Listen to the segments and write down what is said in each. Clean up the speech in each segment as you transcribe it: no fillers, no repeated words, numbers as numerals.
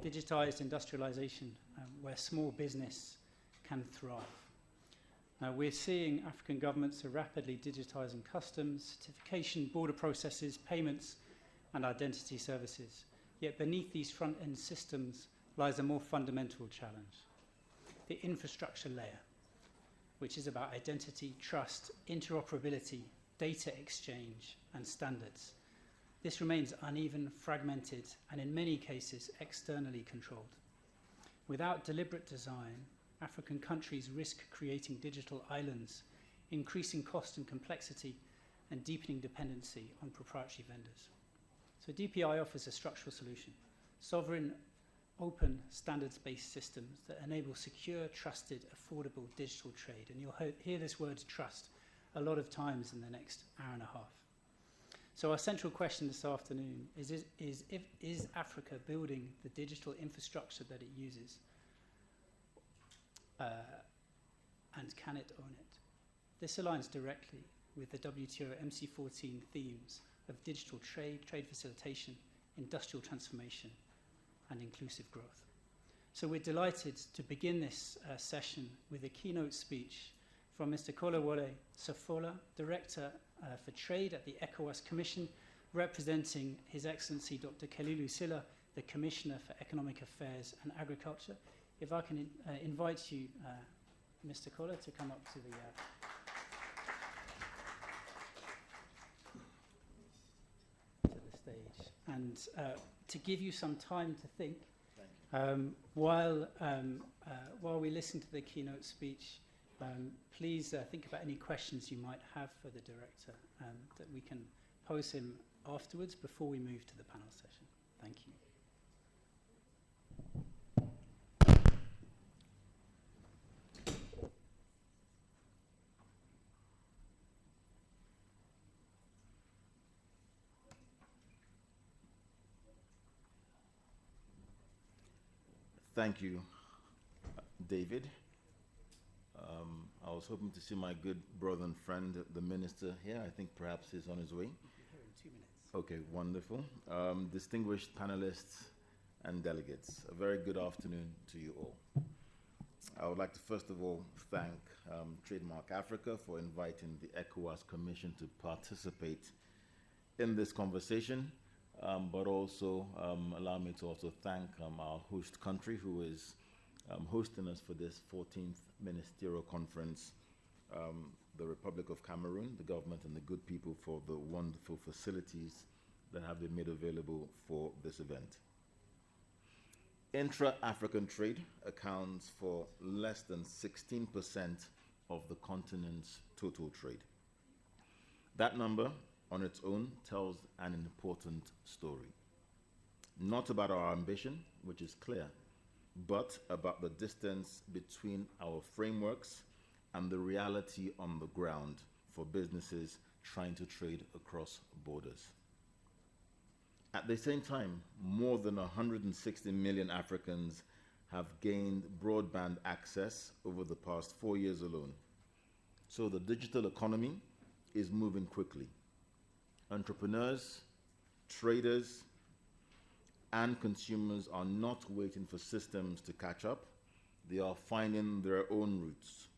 digitized industrialization, where small business can thrive. Now, we're seeing African governments are rapidly digitizing customs, certification, border processes, payments, and identity services. Yet beneath these front-end systems lies a more fundamental challenge: the infrastructure layer, which is about identity, trust, interoperability, data exchange, and standards. This remains uneven, fragmented, and in many cases externally controlled. Without deliberate design, African countries risk creating digital islands, increasing cost and complexity, and deepening dependency on proprietary vendors. So DPI offers a structural solution: sovereign, open, standards-based systems that enable secure, trusted, affordable digital trade. And you'll hear this word trust a lot of times in the next hour and a half. So our central question this afternoon is Africa building the digital infrastructure that it uses? And can it own it? This aligns directly with the WTO MC14 themes of digital trade, trade facilitation, industrial transformation, and inclusive growth. So we're delighted to begin this session with a keynote speech from Mr. Kolawole Sofola, Director for Trade at the ECOWAS Commission, representing His Excellency Dr. Kalilu Silla, the Commissioner for Economic Affairs and Agriculture. If I can invite you, Mr. Kola, to come up to the stage, and to give you some time to think. While we listen to the keynote speech, please think about any questions you might have for the director that we can pose him afterwards before we move to the panel session. Thank you. Thank you, David. I was hoping to see my good brother and friend, the minister, here. I think perhaps he's on his way. Here in 2 minutes. Okay, wonderful. Distinguished panelists and delegates, a very good afternoon to you all. I would like to first of all thank Trademark Africa for inviting the ECOWAS Commission to participate in this conversation. But also allow me to also thank our host country, who is hosting us for this 14th Ministerial Conference, the Republic of Cameroon, the government and the good people, for the wonderful facilities that have been made available for this event. Intra-African trade accounts for less than 16% of the continent's total trade. That number on its own tells an important story. Not about our ambition, which is clear, but about the distance between our frameworks and the reality on the ground for businesses trying to trade across borders. At the same time, more than 160 million Africans have gained broadband access over the past 4 years alone. So the digital economy is moving quickly. Entrepreneurs, traders, and consumers are not waiting for systems to catch up. They are finding their own routes,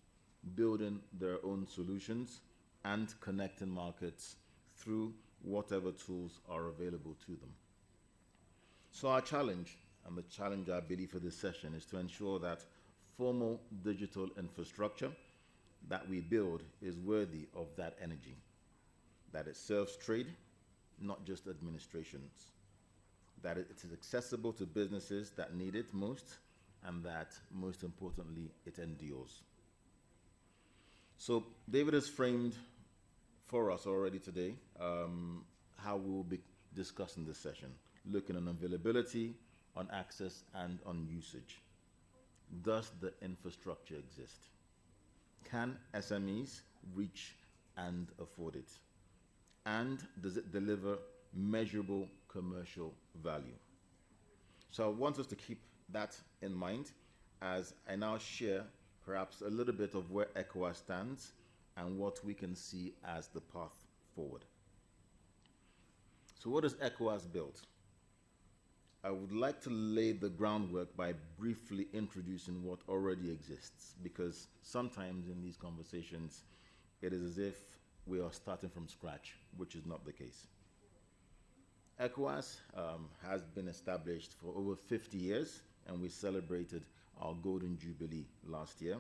building their own solutions, and connecting markets through whatever tools are available to them. So our challenge, and the challenge I believe for this session, is to ensure that formal digital infrastructure that we build is worthy of that energy, that it serves trade, not just administrations, that it is accessible to businesses that need it most, and that, most importantly, it endures. So David has framed for us already today how we will be discussing this session, looking on availability, on access, and on usage. Does the infrastructure exist? Can SMEs reach and afford it? And does it deliver measurable commercial value? So I want us to keep that in mind as I now share perhaps a little bit of where ECOWAS stands and what we can see as the path forward. So what has ECOWAS built? I would like to lay the groundwork by briefly introducing what already exists, because sometimes in these conversations, it is as if we are starting from scratch, which is not the case. ECOWAS has been established for over 50 years, and we celebrated our Golden Jubilee last year.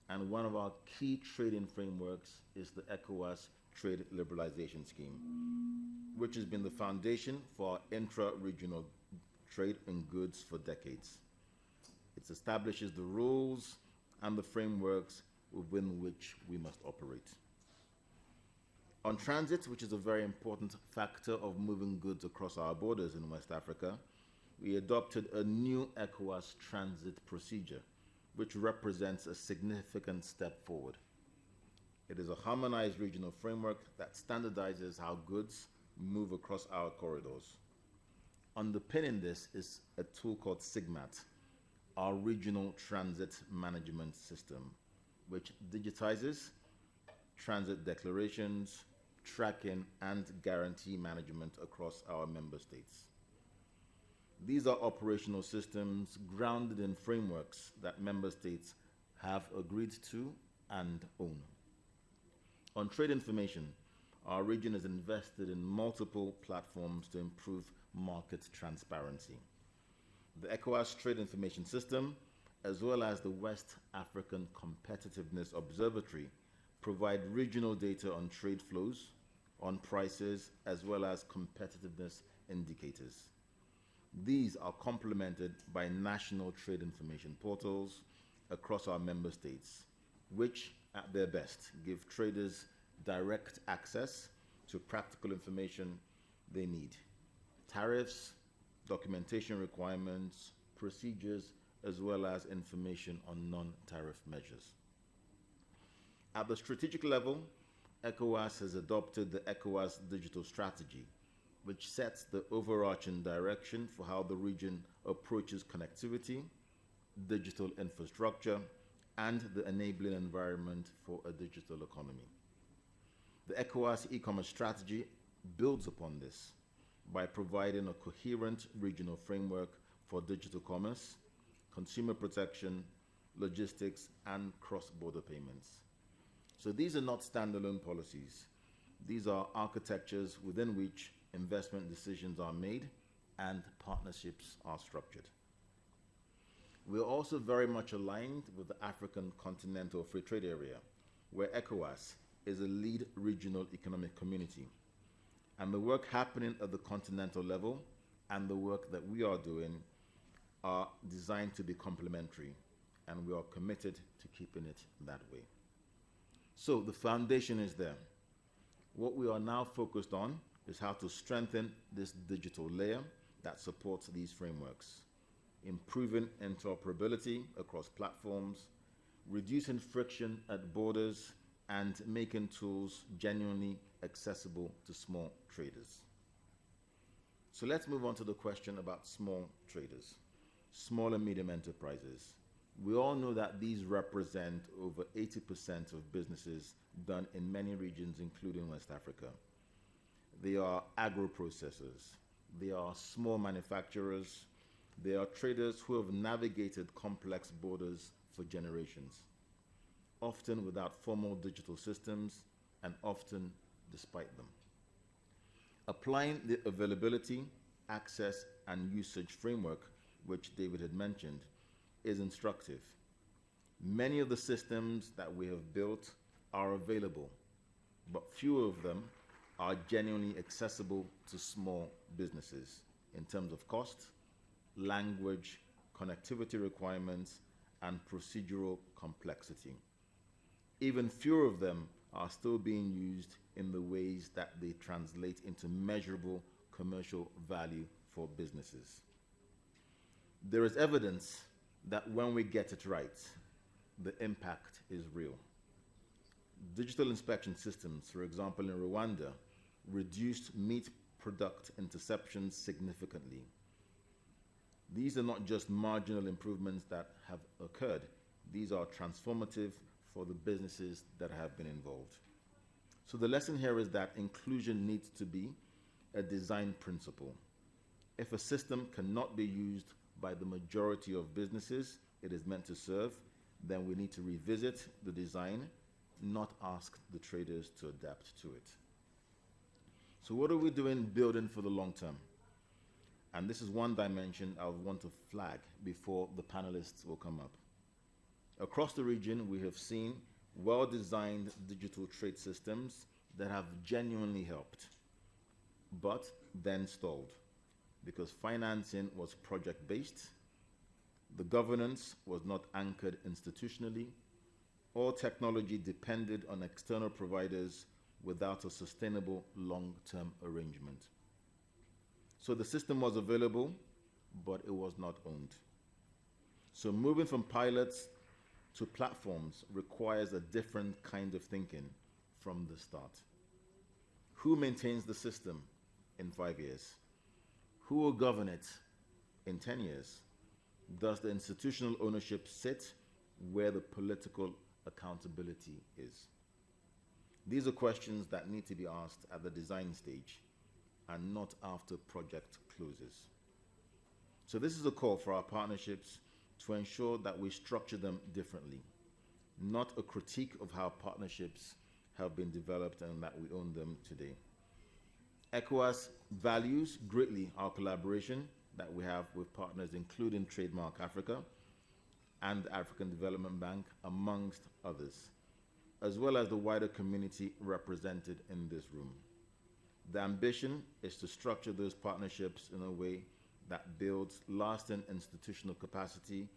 And one of our key trading frameworks is the ECOWAS Trade Liberalization Scheme, which has been the foundation for our intra-regional trade in goods for decades. It establishes the rules and the frameworks within which we must operate. On transit, which is a very important factor of moving goods across our borders in West Africa, we adopted a new ECOWAS transit procedure, which represents a significant step forward. It is a harmonized regional framework that standardizes how goods move across our corridors. Underpinning this is a tool called SIGMAT, our regional transit management system, which digitizes transit declarations, tracking, and guarantee management across our member states. These are operational systems grounded in frameworks that member states have agreed to and own. On trade information, our region is invested in multiple platforms to improve market transparency. The ECOWAS Trade Information System, as well as the West African Competitiveness Observatory, provide regional data on trade flows, on prices, as well as competitiveness indicators. These are complemented by national trade information portals across our member states, which, at their best, give traders direct access to practical information they need: tariffs, documentation requirements, procedures, as well as information on non-tariff measures. At the strategic level, ECOWAS has adopted the ECOWAS Digital Strategy, which sets the overarching direction for how the region approaches connectivity, digital infrastructure, and the enabling environment for a digital economy. The ECOWAS e-commerce strategy builds upon this by providing a coherent regional framework for digital commerce, consumer protection, logistics, and cross-border payments. So these are not standalone policies. These are architectures within which investment decisions are made and partnerships are structured. We are also very much aligned with the African Continental Free Trade Area, where ECOWAS is a lead regional economic community. And the work happening at the continental level and the work that we are doing are designed to be complementary, and we are committed to keeping it that way. So the foundation is there. What we are now focused on is how to strengthen this digital layer that supports these frameworks, improving interoperability across platforms, reducing friction at borders, and making tools genuinely accessible to small traders. So let's move on to the question about small traders, small and medium enterprises. We all know that these represent over 80% of businesses done in many regions, including West Africa. They are agro-processors, they are small manufacturers, they are traders who have navigated complex borders for generations, often without formal digital systems and often despite them. Applying the availability, access, and usage framework, which David had mentioned, is instructive. Many of the systems that we have built are available, but few of them are genuinely accessible to small businesses in terms of cost, language, connectivity requirements, and procedural complexity. Even fewer of them are still being used in the ways that they translate into measurable commercial value for businesses. There is evidence that when we get it right, the impact is real. Digital inspection systems, for example, in Rwanda, reduced meat product interceptions significantly. These are not just marginal improvements that have occurred. These are transformative for the businesses that have been involved. So the lesson here is that inclusion needs to be a design principle. If a system cannot be used by the majority of businesses it is meant to serve, then we need to revisit the design, not ask the traders to adapt to it. So what are we doing building for the long term? And this is one dimension I would want to flag before the panelists will come up. Across the region, we have seen well-designed digital trade systems that have genuinely helped, but then stalled because financing was project-based, the governance was not anchored institutionally, or technology depended on external providers without a sustainable long-term arrangement. So the system was available, but it was not owned. So moving from pilots to platforms requires a different kind of thinking from the start. Who maintains the system in 5 years? Who will govern it in 10 years? Does the institutional ownership sit where the political accountability is? These are questions that need to be asked at the design stage and not after project closes. So this is a call for our partnerships to ensure that we structure them differently, not a critique of how partnerships have been developed and that we own them today. ECOWAS values greatly our collaboration that we have with partners including Trademark Africa and the African Development Bank, amongst others, as well as the wider community represented in this room. The ambition is to structure those partnerships in a way that builds lasting institutional capacity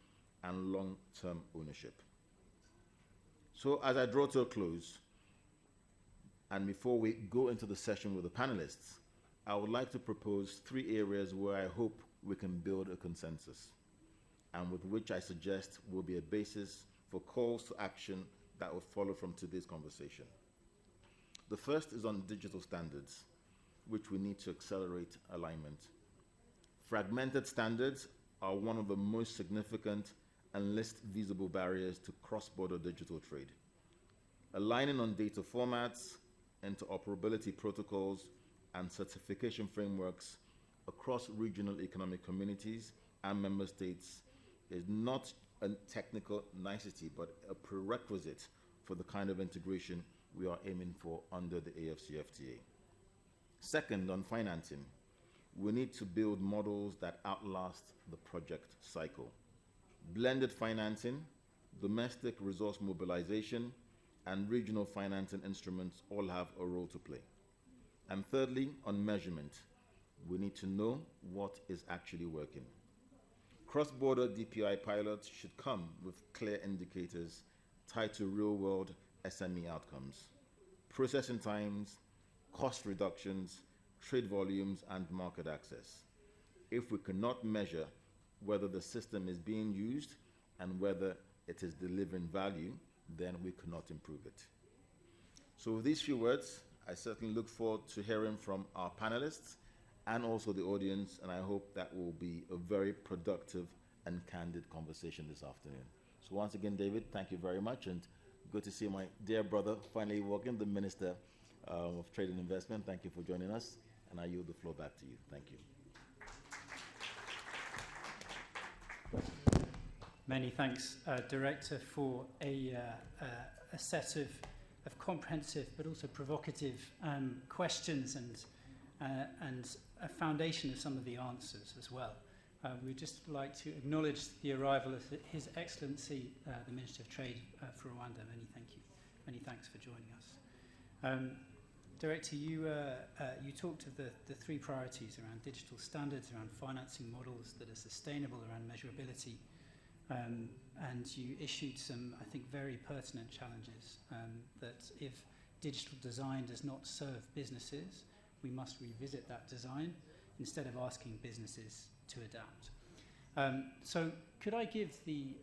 and long-term ownership. So as I draw to a close, and before we go into the session with the panelists, I would like to propose 3 areas where I hope we can build a consensus, and with which I suggest will be a basis for calls to action that will follow from today's conversation. The first is on digital standards, which we need to accelerate alignment. Fragmented standards are one of the most significant and least visible barriers to cross-border digital trade. Aligning on data formats, interoperability protocols, and certification frameworks across regional economic communities and member states is not a technical nicety, but a prerequisite for the kind of integration we are aiming for under the AFCFTA. Second, on financing, we need to build models that outlast the project cycle. Blended financing, domestic resource mobilization, and regional financing instruments all have a role to play. And thirdly, on measurement, we need to know what is actually working. Cross-border DPI pilots should come with clear indicators tied to real-world SME outcomes, processing times, cost reductions, trade volumes, and market access. If we cannot measure whether the system is being used and whether it is delivering value, then we cannot improve it. So with these few words, I certainly look forward to hearing from our panelists and also the audience, and I hope that will be a very productive and candid conversation this afternoon. So once again, David, thank you very much, and good to see my dear brother finally walking, the Minister of Trade and Investment. Thank you for joining us, and I yield the floor back to you. Thank you. Many thanks, Director, for a set of comprehensive but also provocative questions and a foundation of some of the answers as well. We'd just like to acknowledge the arrival of His Excellency, the Minister of Trade for Rwanda. Many thank you. Many thanks for joining us. Director, you talked of the 3 priorities around digital standards, around financing models that are sustainable, around measurability, and you issued some, I think, very pertinent challenges that if digital design does not serve businesses, we must revisit that design instead of asking businesses to adapt. So could I give the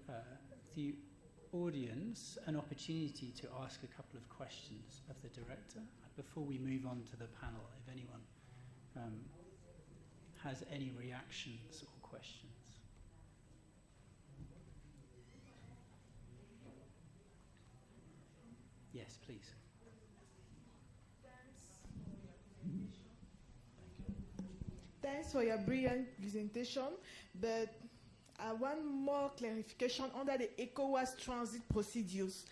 audience an opportunity to ask a couple of questions of the Director before we move on to the panel, if anyone has any reactions or questions? Yes, please. Thanks thanks for your brilliant presentation, but I want more clarification under the ECOWAS transit procedures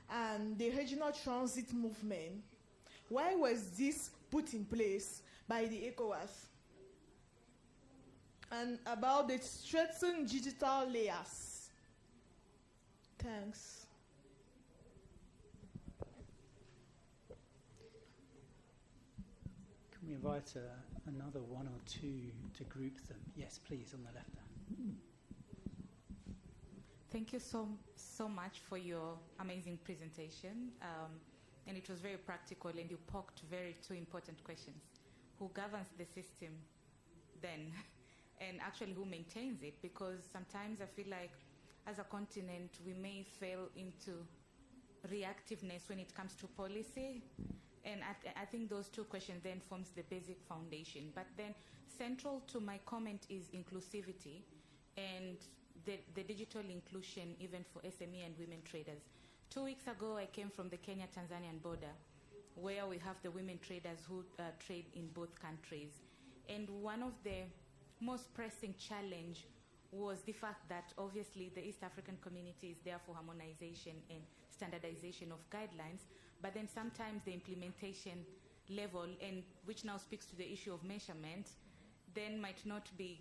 and the regional transit movement. Why was this put in place by the ECOWAS? And about the strengthened digital layers. Thanks. Can we invite another one or two to group them? Yes, please, on the left there. Thank you so much for your amazing presentation. And it was very practical, and you poked two important questions. Who governs the system then? And actually who maintains it? Because sometimes I feel like as a continent we may fail into reactiveness when it comes to policy. And I think those two questions then forms the basic foundation. But then central to my comment is inclusivity and the digital inclusion even for SME and women traders. 2 weeks ago I came from the Kenya-Tanzanian border where we have the women traders who trade in both countries. And one of the most pressing challenge was the fact that obviously the East African community is there for harmonization and standardization of guidelines, but then sometimes the implementation level, and which now speaks to the issue of measurement, then might not be,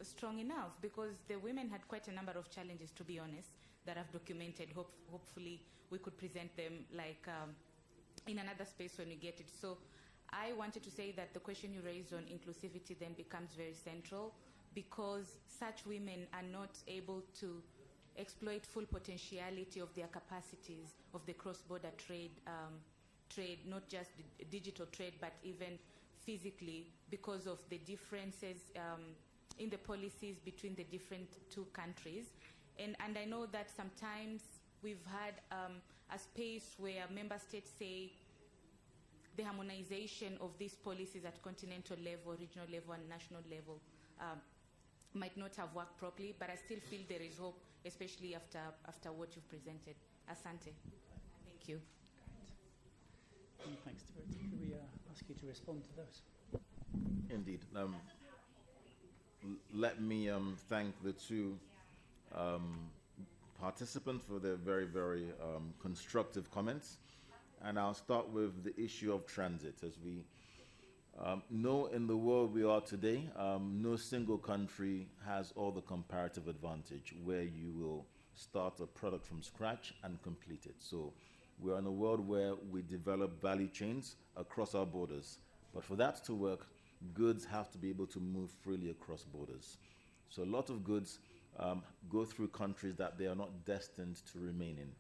strong enough, because the women had quite a number of challenges, to be honest, that I've documented. Hopefully we could present them in another space when we get it. So I wanted to say that the question you raised on inclusivity then becomes very central, because such women are not able to exploit full potentiality of their capacities of the cross-border trade, not just digital trade, but even physically, because of the differences in the policies between the different two countries. And I know that sometimes we've had a space where member states say the harmonization of these policies at continental level, regional level, and national level might not have worked properly, but I still feel there is hope, especially after what you've presented. Asante. Thank you. Great. Thanks, Dorothy. Could we ask you to respond to those? Indeed. Let me thank the two participants for their very, very constructive comments. And I'll start with the issue of transit. As we know, in the world we are today, no single country has all the comparative advantage where you will start a product from scratch and complete it. So we're in a world where we develop value chains across our borders. But for that to work, goods have to be able to move freely across borders. So a lot of goods go through countries that they are not destined to remain in.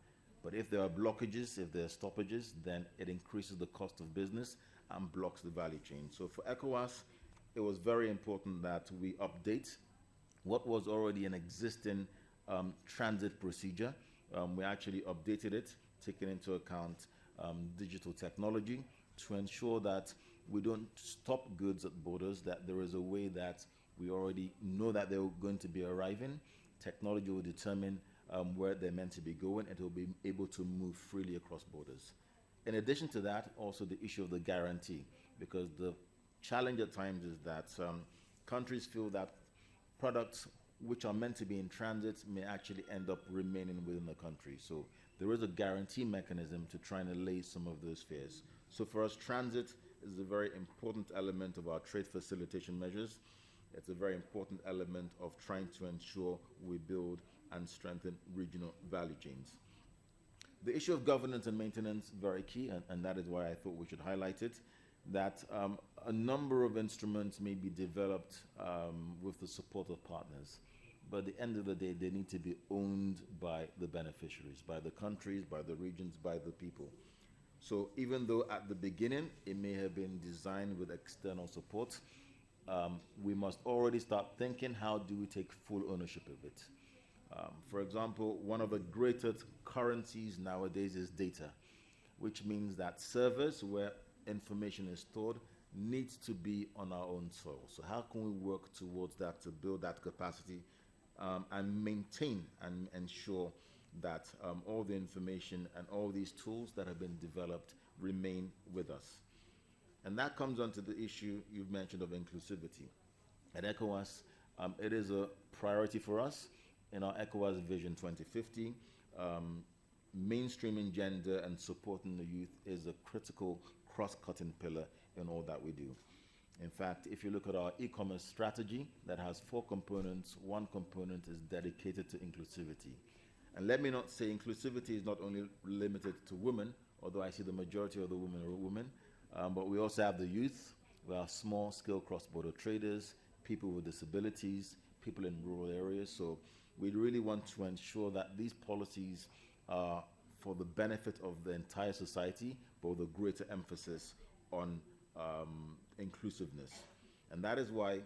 But if there are blockages, if there are stoppages, then it increases the cost of business and blocks the value chain. So for ECOWAS, it was very important that we update what was already an existing transit procedure. We actually updated it, taking into account digital technology to ensure that we don't stop goods at borders, that there is a way that we already know that they're going to be arriving. Technology will determine where they're meant to be going, and it will be able to move freely across borders. In addition to that, also the issue of the guarantee, because the challenge at times is that countries feel that products which are meant to be in transit may actually end up remaining within the country. So there is a guarantee mechanism to try and allay some of those fears. So for us, transit is a very important element of our trade facilitation measures. It's a very important element of trying to ensure we build and strengthen regional value chains. The issue of governance and maintenance, very key, and that is why I thought we should highlight it, that a number of instruments may be developed with the support of partners. But at the end of the day, they need to be owned by the beneficiaries, by the countries, by the regions, by the people. So even though at the beginning it may have been designed with external support, we must already start thinking, how do we take full ownership of it? For example, one of the greatest currencies nowadays is data, which means that servers where information is stored needs to be on our own soil. So how can we work towards that to build that capacity and maintain and ensure that all the information and all these tools that have been developed remain with us? And that comes onto the issue you've mentioned of inclusivity. At ECOWAS, it is a priority for us in our ECOWAS Vision 2050. Mainstreaming gender and supporting the youth is a critical cross-cutting pillar in all that we do. In fact, if you look at our e-commerce strategy that has 4 components, one component is dedicated to inclusivity. And let me not say inclusivity is not only limited to women, although I see the majority of the women are women, but we also have the youth, we have small-scale cross-border traders, people with disabilities, people in rural areas. So we really want to ensure that these policies are for the benefit of the entire society, but with a greater emphasis on inclusiveness. And that is why,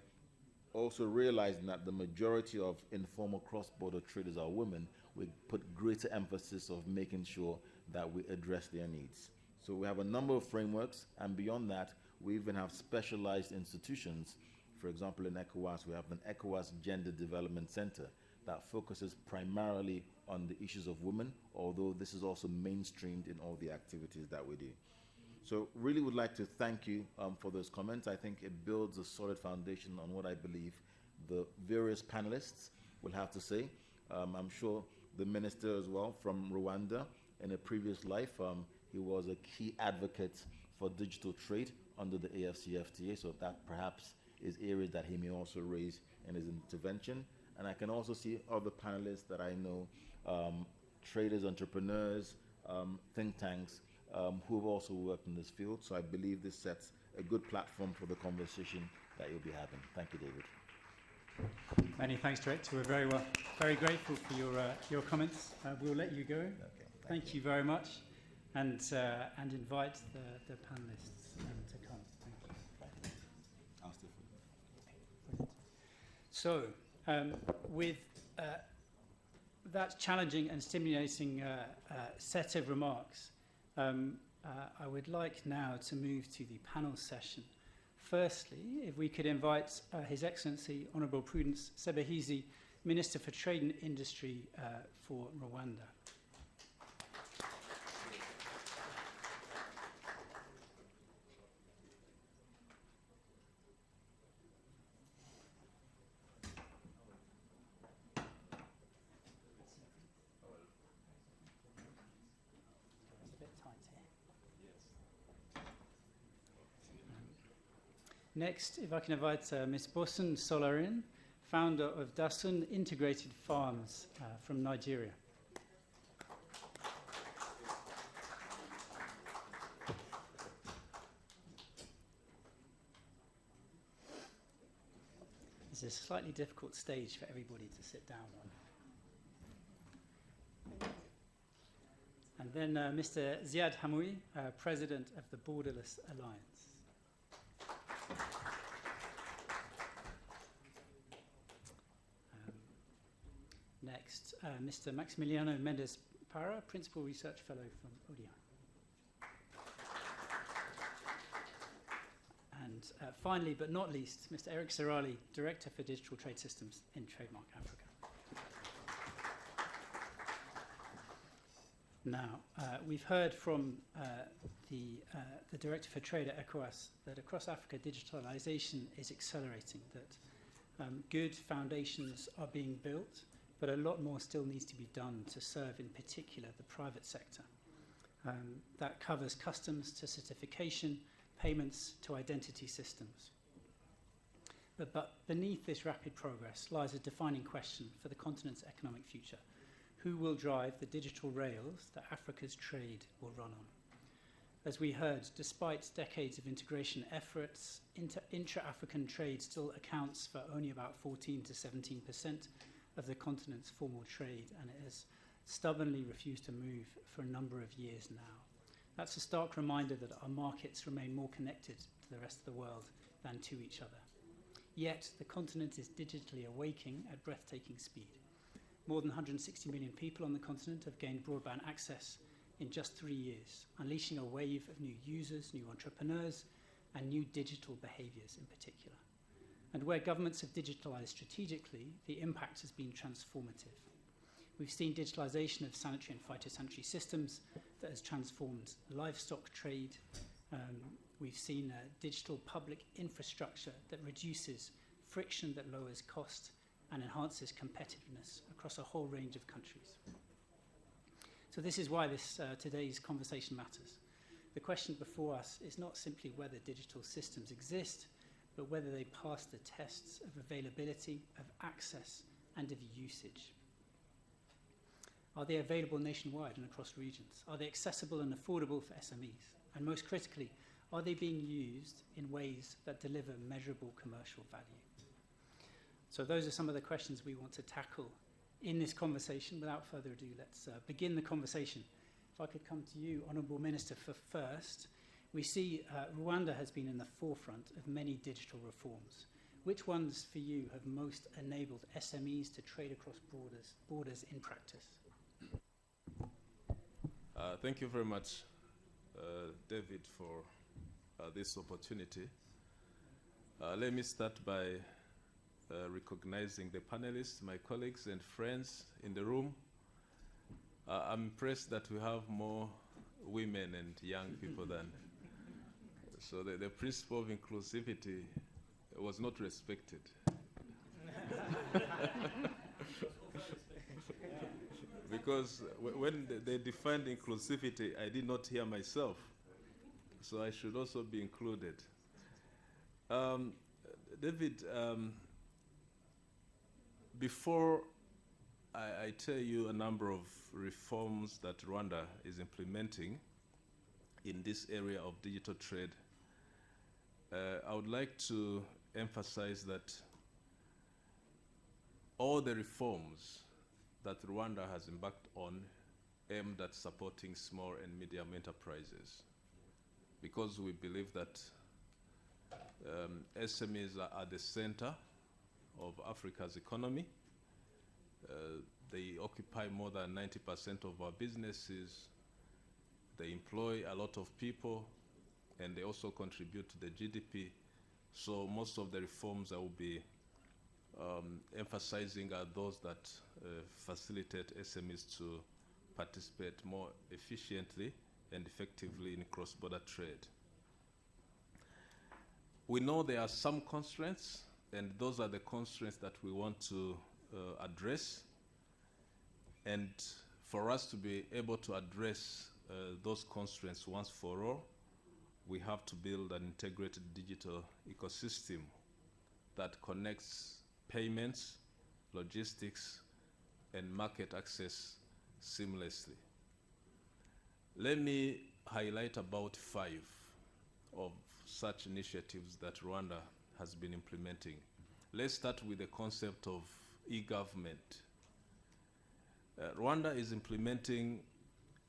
also realizing that the majority of informal cross-border traders are women, we put greater emphasis of making sure that we address their needs. So we have a number of frameworks, and beyond that, we even have specialized institutions. For example, in ECOWAS, we have an ECOWAS Gender Development Center that focuses primarily on the issues of women, although this is also mainstreamed in all the activities that we do. So really would like to thank you for those comments. I think it builds a solid foundation on what I believe the various panelists will have to say. I'm sure the minister as well from Rwanda, in a previous life, he was a key advocate for digital trade under the AFCFTA, so that perhaps is areas that he may also raise in his intervention. And I can also see other panelists that I know, traders, entrepreneurs, think tanks, who have also worked in this field. So I believe this sets a good platform for the conversation that you'll be having. Thank you, David. Many thanks, Director. We're very grateful for your comments. We'll let you go. Okay, thank you very much, and invite the panelists to come. Thank you. I'll still follow. So, with that challenging and stimulating set of remarks, I would like now to move to the panel session. Firstly, if we could invite His Excellency Honourable Prudence Sebahizi, Minister for Trade and Industry for Rwanda. Next, if I can invite Ms. Bosun Solarin, founder of Dasun Integrated Farms from Nigeria. It's a slightly difficult stage for everybody to sit down on. And then Mr. Ziad Hamoui, President of the Borderless Alliance. Next, Mr. Maximiliano Mendes Para, Principal Research Fellow from ODI. And finally, but not least, Mr. Eric Serali, Director for Digital Trade Systems in Trademark Africa. Now, we've heard from the Director for Trade at ECOWAS that across Africa, digitalization is accelerating, that good foundations are being built, but a lot more still needs to be done to serve, in particular, the private sector. That covers customs to certification, payments to identity systems. But beneath this rapid progress lies a defining question for the continent's economic future. Who will drive the digital rails that Africa's trade will run on? As we heard, despite decades of integration efforts, intra-African trade still accounts for only about 14 to 17% of the continent's formal trade, and it has stubbornly refused to move for a number of years now. That's a stark reminder that our markets remain more connected to the rest of the world than to each other. Yet, the continent is digitally awaking at breathtaking speed. More than 160 million people on the continent have gained broadband access in just 3 years, unleashing a wave of new users, new entrepreneurs, and new digital behaviours in particular. And where governments have digitalised strategically, the impact has been transformative. We've seen digitalisation of sanitary and phytosanitary systems that has transformed livestock trade. We've seen digital public infrastructure that reduces friction that lowers cost and enhances competitiveness across a whole range of countries. So this is why today's conversation matters. The question before us is not simply whether digital systems exist, but whether they pass the tests of availability, of access, and of usage. Are they available nationwide and across regions? Are they accessible and affordable for SMEs? And most critically, are they being used in ways that deliver measurable commercial value? So those are some of the questions we want to tackle in this conversation. Without further ado, let's begin the conversation. If I could come to you, Honourable Minister, for first. We see Rwanda has been in the forefront of many digital reforms. Which ones for you have most enabled SMEs to trade across borders in practice? Thank you very much, David, for this opportunity. Let me start by recognizing the panelists, my colleagues and friends in the room. I'm impressed that we have more women and young people than. So the principle of inclusivity was not respected. Because when they defined inclusivity, I did not hear myself. So I should also be included. David, before I tell you a number of reforms that Rwanda is implementing in this area of digital trade, I would like to emphasize that all the reforms that Rwanda has embarked on aimed at supporting small and medium enterprises, because we believe that SMEs are at the center of Africa's economy. They occupy more than 90% of our businesses. They employ a lot of people, and they also contribute to the GDP. So most of the reforms I will be emphasizing are those that facilitate SMEs to participate more efficiently and effectively in cross-border trade. We know there are some constraints, and those are the constraints that we want to address. And for us to be able to address those constraints once for all, we have to build an integrated digital ecosystem that connects payments, logistics, and market access seamlessly. Let me highlight about 5 of such initiatives that Rwanda has been implementing. Let's start with the concept of e-government. Rwanda is implementing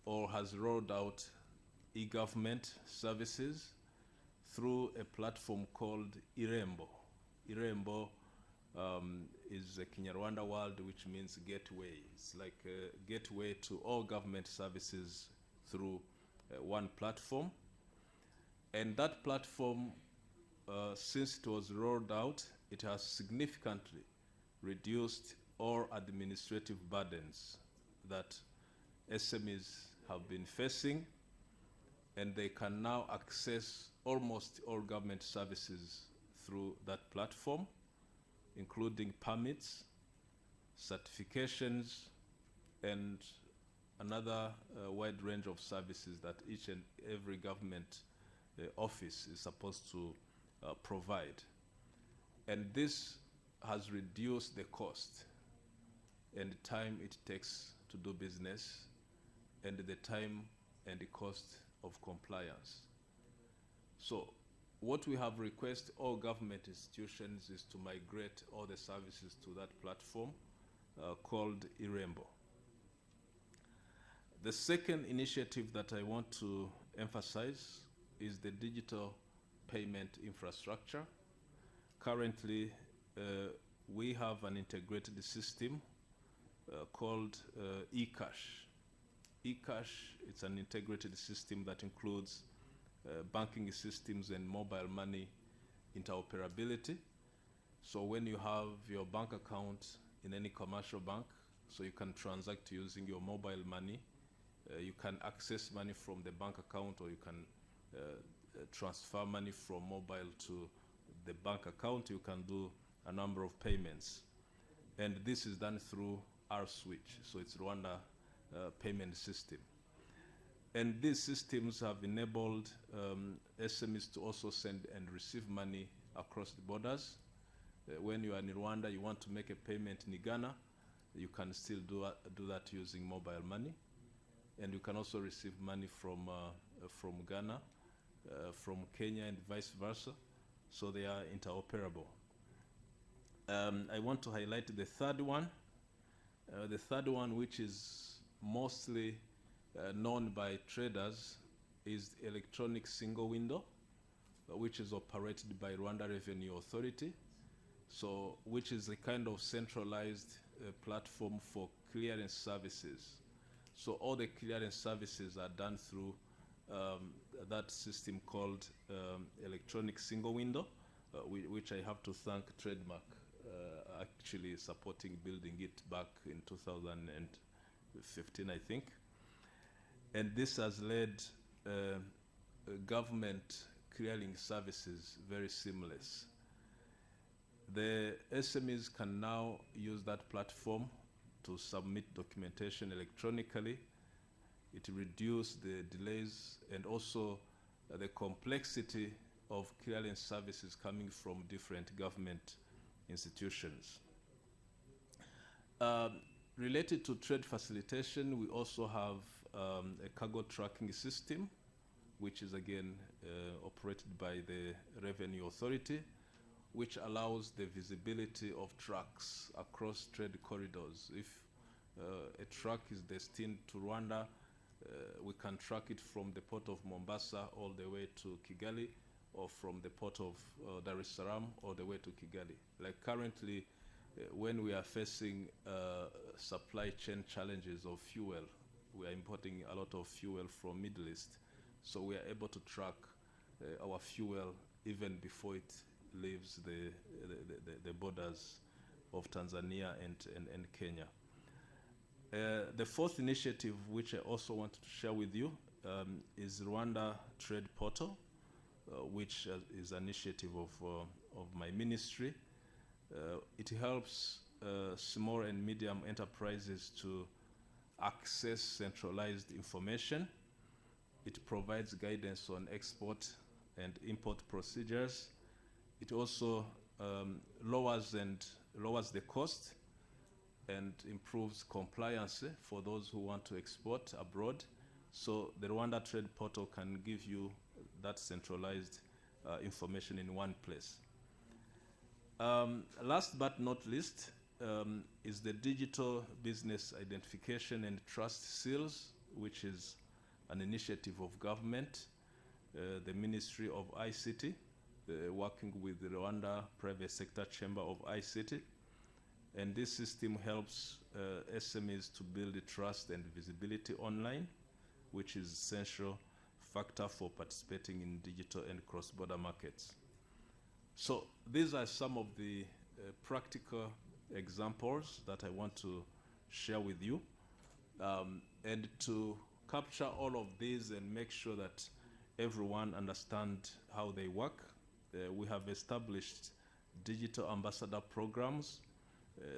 or has rolled out e-government services through a platform called Irembo. Irembo is a Kinyarwanda word, which means gateway. It's like a gateway to all government services through one platform. And that platform, since it was rolled out, it has significantly reduced all administrative burdens that SMEs have been facing, and they can now access almost all government services through that platform, including permits, certifications, and another wide range of services that each and every government office is supposed to provide. And this has reduced the cost and the time it takes to do business, and the time and the cost of compliance. So what we have requested all government institutions is to migrate all the services to that platform called Irembo. The second initiative that I want to emphasize is the digital payment infrastructure. Currently, we have an integrated system called eCash. eCash, it's an integrated system that includes banking systems and mobile money interoperability. So when you have your bank account in any commercial bank, so you can transact using your mobile money, you can access money from the bank account, or you can transfer money from mobile to the bank account. You can do a number of payments. And this is done through R-Switch, so it's Rwanda payment system. And these systems have enabled SMEs to also send and receive money across the borders. When you are in Rwanda, you want to make a payment in Ghana, you can still do that using mobile money. And you can also receive money from Ghana, from Kenya, and vice versa. So they are interoperable. I want to highlight the third one. The third one, which is mostly known by traders, is the electronic single window, which is operated by Rwanda Revenue Authority. So, which is a kind of centralized platform for clearance services. So all the clearance services are done through that system called electronic single window, which I have to thank Trademark actually supporting building it back in 2015, I think. And this has led government clearing services very seamless. The SMEs can now use that platform to submit documentation electronically. It reduces the delays and also the complexity of clearance services coming from different government institutions. Related to trade facilitation, we also have a cargo tracking system, which is again operated by the Revenue Authority, which allows the visibility of trucks across trade corridors. If a truck is destined to Rwanda, we can track it from the port of Mombasa all the way to Kigali, or from the port of Dar es Salaam all the way to Kigali. Like currently, when we are facing supply chain challenges of fuel, we are importing a lot of fuel from Middle East, so we are able to track our fuel even before it leaves the borders of Tanzania and Kenya. The fourth initiative, which I also wanted to share with you, is Rwanda Trade Portal, which is an initiative of my ministry. It helps small and medium enterprises to access centralized information. It provides guidance on export and import procedures. It also lowers the cost and improves compliance for those who want to export abroad. So the Rwanda Trade Portal can give you that centralized information in one place. Last but not least is the Digital Business Identification and Trust Seals, which is an initiative of government, the Ministry of ICT, working with the Rwanda Private Sector Chamber of ICT. And this system helps SMEs to build trust and visibility online, which is essential factor for participating in digital and cross-border markets. So these are some of the practical examples that I want to share with you. And to capture all of these and make sure that everyone understands how they work, we have established digital ambassador programs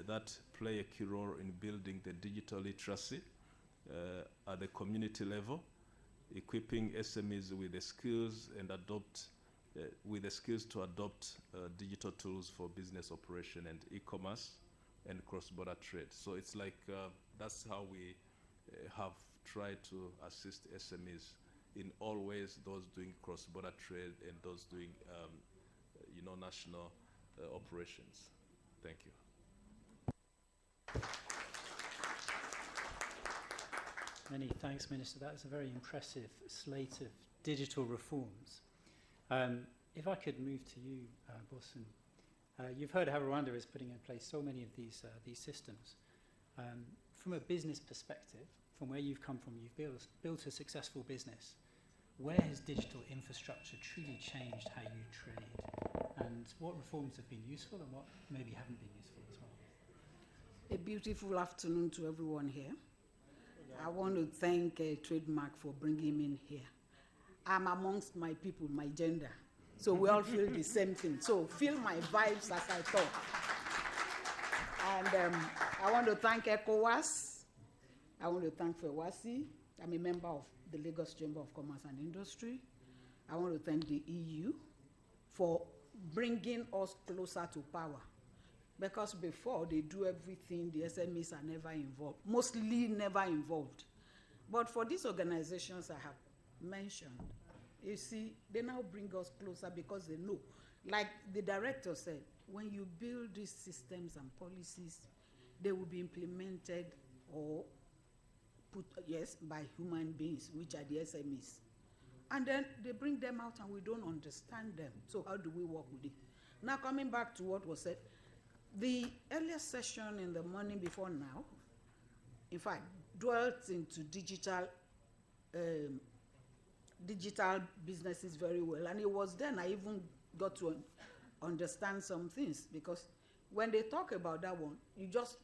that play a key role in building the digital literacy at the community level, equipping SMEs with the skills and to adopt digital tools for business operation and e-commerce and cross-border trade. So it's like that's how we have tried to assist SMEs in all ways, those doing cross-border trade and those doing national operations. Thank you. Many thanks, Minister. That is a very impressive slate of digital reforms. If I could move to you, Bosun. You've heard how Rwanda is putting in place so many of these systems. From a business perspective, from where you've come from, you've built a successful business. Where has digital infrastructure truly changed how you trade? And what reforms have been useful and what maybe haven't been useful as well? A beautiful afternoon to everyone here. I want to thank Trademark for bringing me in here. I'm amongst my people, my gender. So we all feel the same thing. So feel my vibes as I talk. And I want to thank ECOWAS. I want to thank FEWASI. I'm a member of the Lagos Chamber of Commerce and Industry. I want to thank the EU for bringing us closer to power. Because before they do everything, the SMEs are never involved, mostly never involved. But for these organizations I have mentioned, you see, they now bring us closer because they know. Like the director said, when you build these systems and policies, they will be implemented or put, yes, by human beings, which are the SMEs. And then they bring them out and we don't understand them. So how do we work with it? Now coming back to what was said, the earlier session in the morning before now, in fact, dwelt into digital businesses very well. And it was then I even got to understand some things, because when they talk about that one, you just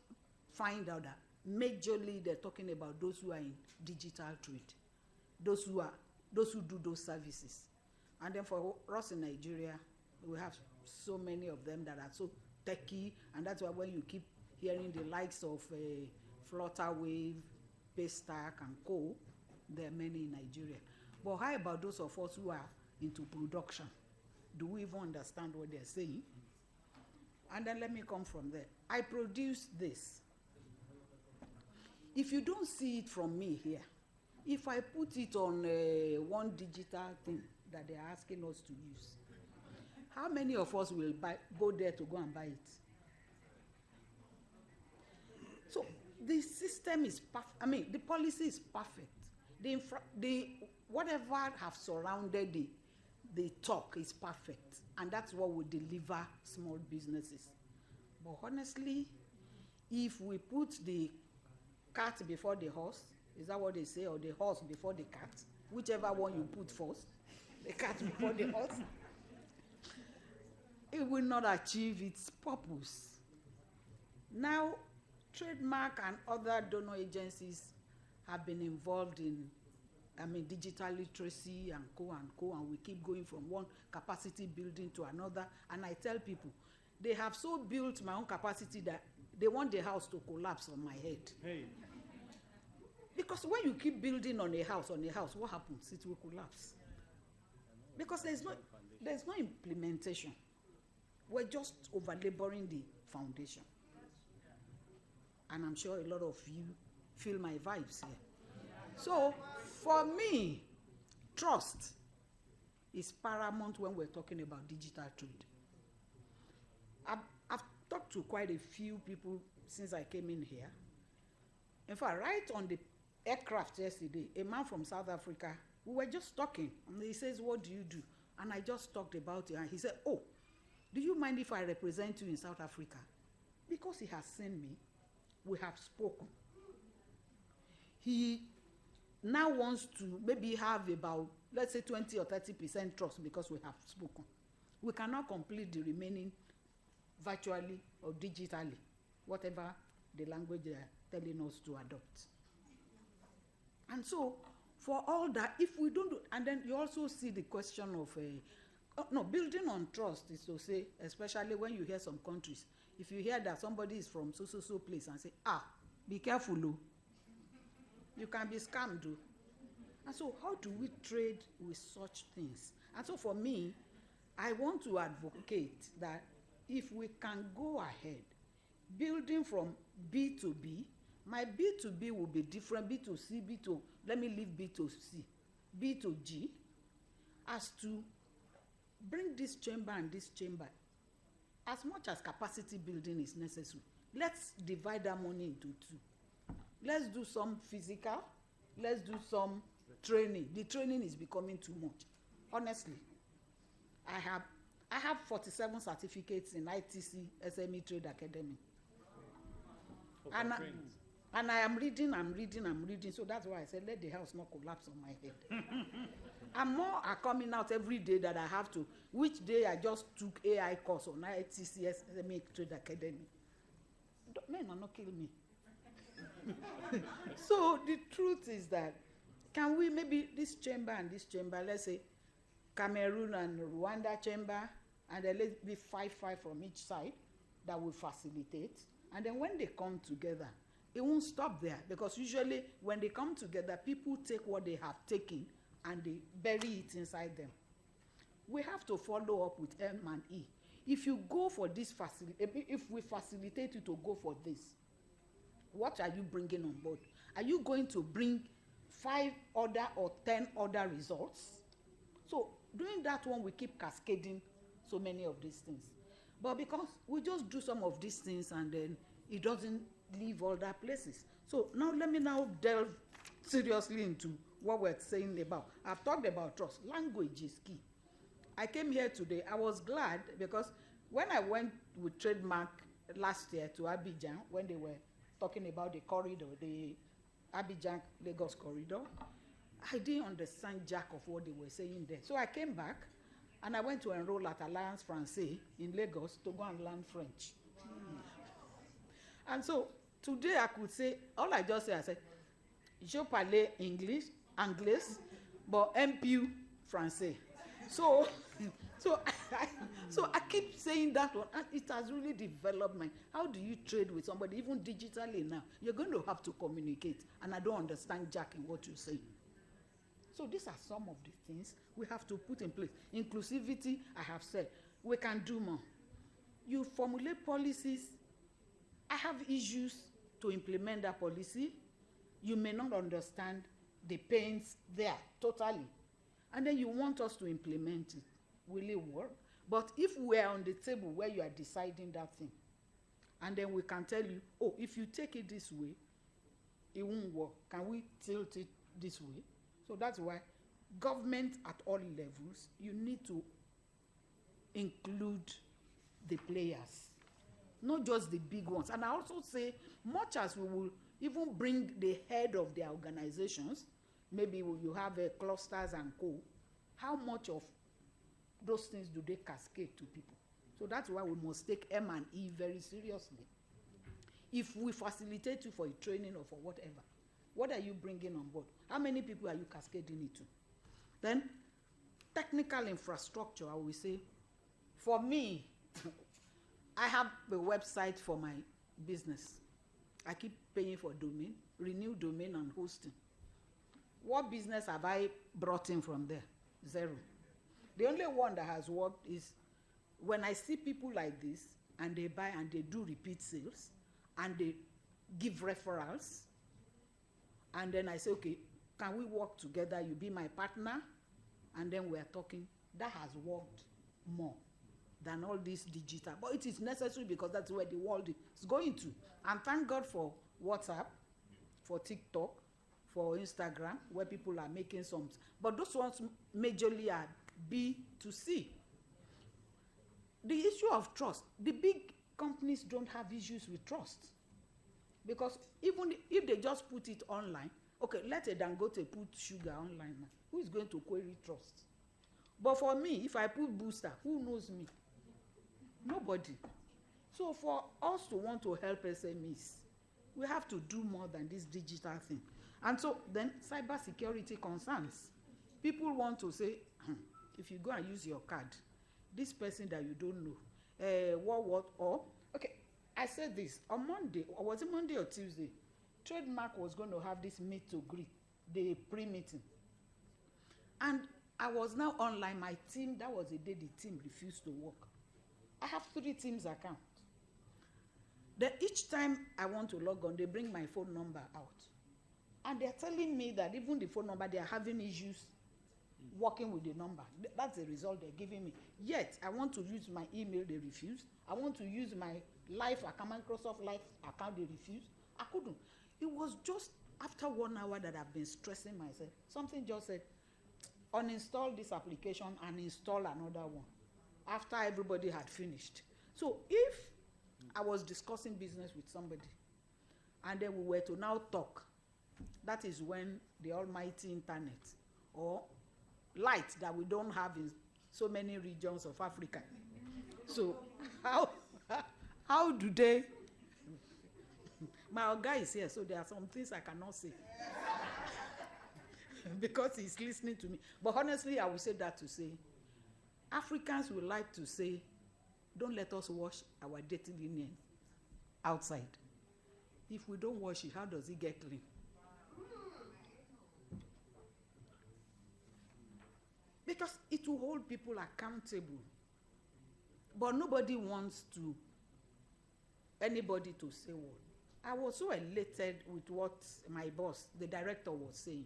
find out that majorly they're talking about those who are in digital trade, those who do those services. And then for us in Nigeria, we have so many of them that are so techy, and that's why when you keep hearing the likes of Flutterwave, Paystack, and Co., there are many in Nigeria. But how about those of us who are into production? Do we even understand what they're saying? And then let me come from there. I produce this. If you don't see it from me here, if I put it on one digital thing that they're asking us to use, how many of us will go there to go and buy it? So the system is perfect. I mean, the policy is perfect. The whatever have surrounded the talk is perfect, and that's what will deliver small businesses. But honestly, if we put the cart before the horse, is that what they say, or the horse before the cat, whichever one you put first, the cat before the horse, it will not achieve its purpose. Now, Trademark and other donor agencies have been involved in, digital literacy and co, and we keep going from one capacity building to another. And I tell people, they have so built my own capacity that they want the house to collapse on my head. Hey. Because when you keep building on a house, what happens? It will collapse. Because there's no implementation. We're just over-laboring the foundation. And I'm sure a lot of you feel my vibes here. So, for me, trust is paramount when we're talking about digital trade. I've talked to quite a few people since I came in here. In fact, right on the aircraft yesterday, a man from South Africa, we were just talking, and he says, "What do you do?" And I just talked about it, and he said, "Oh, do you mind if I represent you in South Africa?" Because he has seen me, we have spoken. He now wants to maybe have about, let's say, 20 or 30% trust because we have spoken. We cannot complete the remaining virtually or digitally, whatever the language they are telling us to adopt. And so, for all that, if we don't do, and then you also see the question of, building on trust is to say, especially when you hear some countries, if you hear that somebody is from so place and say, be careful, oh. You can be scammed, oh. And so how do we trade with such things? And so for me, I want to advocate that if we can go ahead, building from B to B, my B to B will be different, B to C, let me leave B to C, B to G, as to bring this chamber and this chamber. As much as capacity building is necessary, let's divide that money into two. Let's do some physical, let's do some training. The training is becoming too much. Honestly, I have 47 certificates in ITC SME Trade Academy. And I am reading, so that's why I said, let the house not collapse on my head. And more are coming out every day that I have to, which day I just took AI course on ITC SME Trade Academy. Men are not killing me. So the truth is that, can we maybe this chamber and this chamber, let's say, Cameroon and Rwanda chamber, and then let's be 5-5 from each side that will facilitate. And then when they come together, it won't stop there, because usually when they come together, people take what they have taken and they bury it inside them. We have to follow up with M&E. If you go for this if we facilitate you to go for this, what are you bringing on board? Are you going to bring 5 other or 10 other results? So doing that one, we keep cascading so many of these things. But because we just do some of these things and then it doesn't leave other places. So now let me now delve seriously into what we're saying about. I've talked about trust. Language is key. I came here today. I was glad because when I went with Trademark last year to Abidjan, when they were talking about the corridor, the Abidjan-Lagos corridor, I didn't understand jack of what they were saying there. So I came back and I went to enroll at Alliance Française in Lagos to go and learn French. And so today I could say, all I just said, I said, je parle English, Anglais, but MPU Français. So I keep saying that one, and it has really developed my. How do you trade with somebody, even digitally now? You're going to have to communicate, and I don't understand jack in what you say. So these are some of the things we have to put in place. Inclusivity, I have said, we can do more. You formulate policies. I have issues to implement that policy. You may not understand the pains there totally. And then you want us to implement it. Will it work? But if we are on the table where you are deciding that thing, and then we can tell you, oh, if you take it this way, it won't work. Can we tilt it this way? So that's why government at all levels, you need to include the players, not just the big ones. And I also say, much as we will even bring the head of their organizations, maybe you have clusters and co, how much of those things do they cascade to people? So that's why we must take M&E very seriously. If we facilitate you for a training or for whatever, what are you bringing on board? How many people are you cascading it to? Then, technical infrastructure, I will say, for me, I have a website for my business. I keep paying for domain, renew domain and hosting. What business have I brought in from there? Zero. The only one that has worked is when I see people like this and they buy and they do repeat sales and they give referrals, and then I say, okay, can we work together? You be my partner, and then we are talking. That has worked more than all this digital. But it is necessary because that's where the world is going to. And thank God for WhatsApp, for TikTok, for Instagram, where people are making some. But those ones majorly are B2C. The issue of trust, the big companies don't have issues with trust. Because even if they just put it online, okay, let a Dangote put sugar online now. Who is going to query trust? But for me, if I put booster, who knows me? Nobody. So for us to want to help SMEs, we have to do more than this digital thing. And so then cybersecurity concerns. People want to say, if you go and use your card, this person that you don't know, or, okay, I said this on Monday, or was it Monday or Tuesday? Trademark was going to have this meet to greet, the pre-meeting. And I was now online, my team, that was the day the team refused to work. I have 3 teams account. Then each time I want to log on, they bring my phone number out. And they're telling me that even the phone number, they are having issues working with the number. That's the result they're giving me. Yet, I want to use my email, they refuse. I want to use my Live account, Microsoft Live account, they refuse. I couldn't. It was just after 1 hour that I've been stressing myself. Something just said, uninstall this application and install another one. After everybody had finished. So if I was discussing business with somebody, and then we were to now talk, that is when the almighty internet, or light that we don't have in so many regions of Africa. So how do they? My guy is here, so there are some things I cannot say. because he's listening to me. But honestly, I will say that to say, Africans would like to say, don't let us wash our dirty linen outside. If we don't wash it, how does it get clean? Because it will hold people accountable. But nobody wants anybody to say what. I was so elated with what my boss, the director, was saying.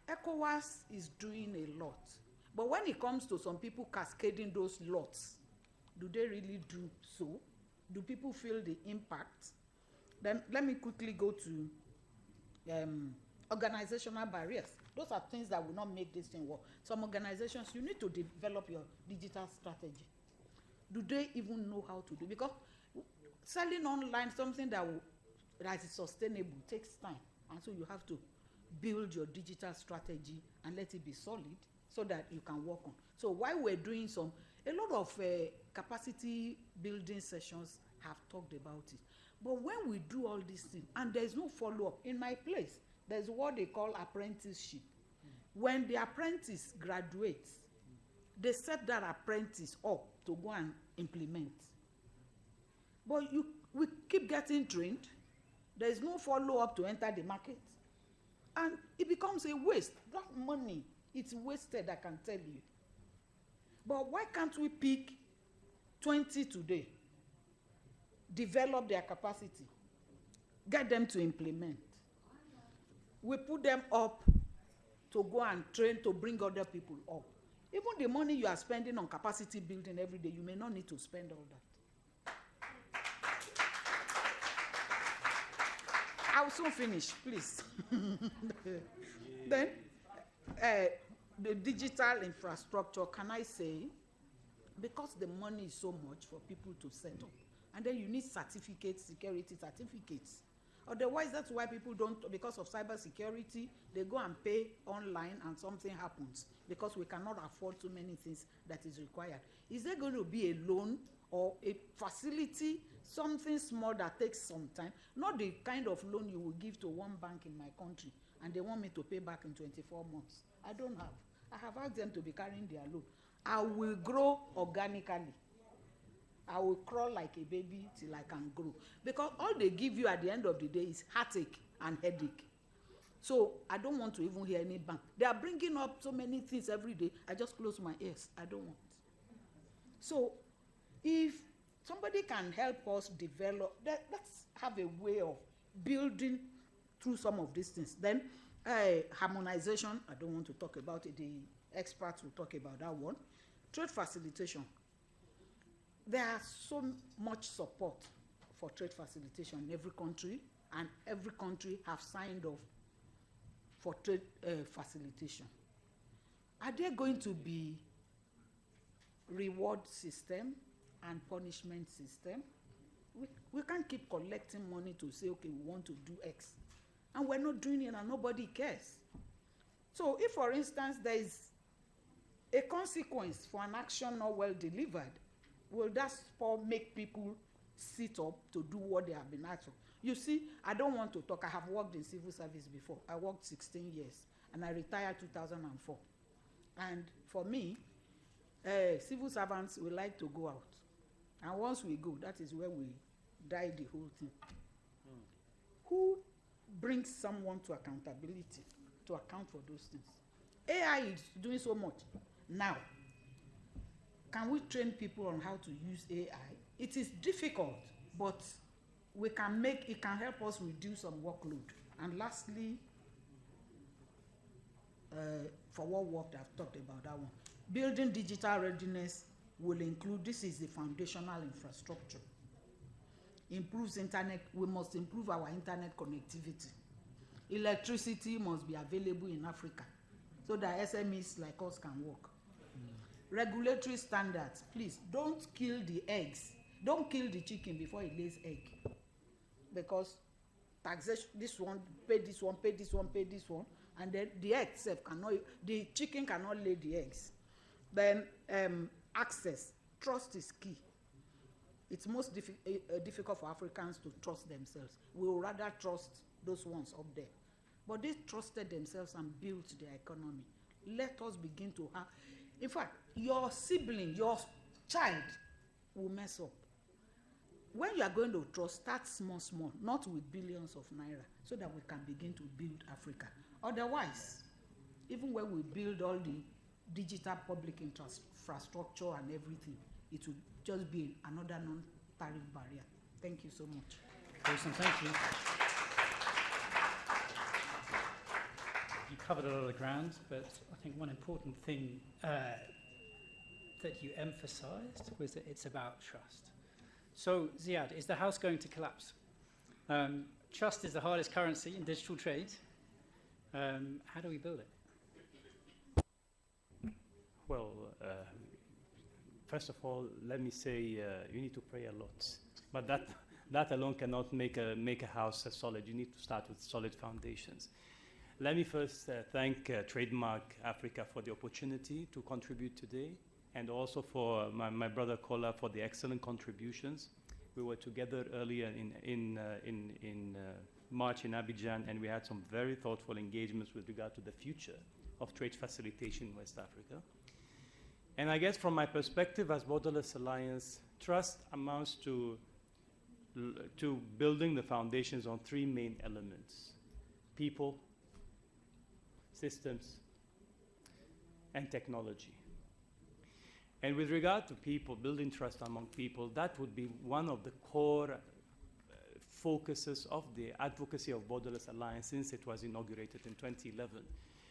ECOWAS is doing a lot. But when it comes to some people cascading those lots, do they really do so? Do people feel the impact? Then let me quickly go to organizational barriers. Those are things that will not make this thing work. Some organizations, you need to develop your digital strategy. Do they even know how to do? Because selling online, something that is sustainable, takes time. And so you have to build your digital strategy and let it be solid so that you can work on. So while we're doing a lot of capacity building sessions have talked about it. But when we do all these things, and there's no follow-up, in my place, there's what they call apprenticeship. When the apprentice graduates, they set that apprentice up to go and implement. But we keep getting trained. There is no follow-up to enter the market. And it becomes a waste. That money, it's wasted, I can tell you. But why can't we pick 20 today, develop their capacity, get them to implement? We put them up to go and train to bring other people up. Even the money you are spending on capacity building every day, you may not need to spend all that. I'll soon finish, please. Then, the digital infrastructure, can I say, because the money is so much for people to set up, and then you need certificates, security certificates. Otherwise, that's why people don't, because of cyber security, they go and pay online and something happens because we cannot afford too many things that is required. Is there going to be a loan or a facility, something small that takes some time? Not the kind of loan you will give to one bank in my country and they want me to pay back in 24 months. I don't have. I have asked them to be carrying their loan. I will grow organically. I will crawl like a baby till I can grow. Because all they give you at the end of the day is heartache and headache. So I don't want to even hear any bank. They are bringing up so many things every day. I just close my ears. I don't want. So if somebody can help us develop, let's have a way of building through some of these things. Then harmonization, I don't want to talk about it. The experts will talk about that one. Trade facilitation. There are so much support for trade facilitation in every country, and every country have signed off for trade facilitation. Are there going to be reward system and punishment system? We can't keep collecting money to say, okay, we want to do X, and we're not doing it and nobody cares. So if, for instance, there is a consequence for an action not well delivered, will that spur make people sit up to do what they have been asked for? You see, I don't want to talk. I have worked in civil service before. I worked 16 years, and I retired 2004. And for me, civil servants, we like to go out. And once we go, that is where we die the whole thing. Who brings someone to accountability to account for those things? AI is doing so much now. Can we train people on how to use AI? It is difficult, but we can make it can help us reduce some workload. And lastly, for what worked, I've talked about that one. Building digital readiness will include, this is the foundational infrastructure. Improves internet, we must improve our internet connectivity. Electricity must be available in Africa so that SMEs like us can work. Regulatory standards, please don't kill the eggs. Don't kill the chicken before it lays egg. Because taxation, this one, pay this one, pay this one, pay this one, and then the egg itself cannot, the chicken cannot lay the eggs. Then access, trust is key. It's most difficult for Africans to trust themselves. We will rather trust those ones up there. but they trusted themselves and built their economy. Let us begin to have, in fact, your sibling, your child will mess up. When you are going to trust, start small, small, not with billions of naira, so that we can begin to build Africa. Otherwise, even when we build all the digital public infrastructure and everything, it will just be another non-tariff barrier. Thank you so much. Awesome, thank you. You covered a lot of ground, but I think one important thing that you emphasized was that it's about trust. So, Ziad, is the house going to collapse? Trust is the hardest currency in digital trade. How do we build it? Well, first of all, let me say you need to pray a lot. But that alone cannot make a house solid. You need to start with solid foundations. Let me first thank Trademark Africa for the opportunity to contribute today, and also for my brother Kola for the excellent contributions. We were together earlier in March in Abidjan, and we had some very thoughtful engagements with regard to the future of trade facilitation in West Africa. And I guess from my perspective as Borderless Alliance, trust amounts to building the foundations on three main elements: people, systems, and technology. And with regard to people, building trust among people, that would be one of the core focuses of the advocacy of Borderless Alliance since it was inaugurated in 2011.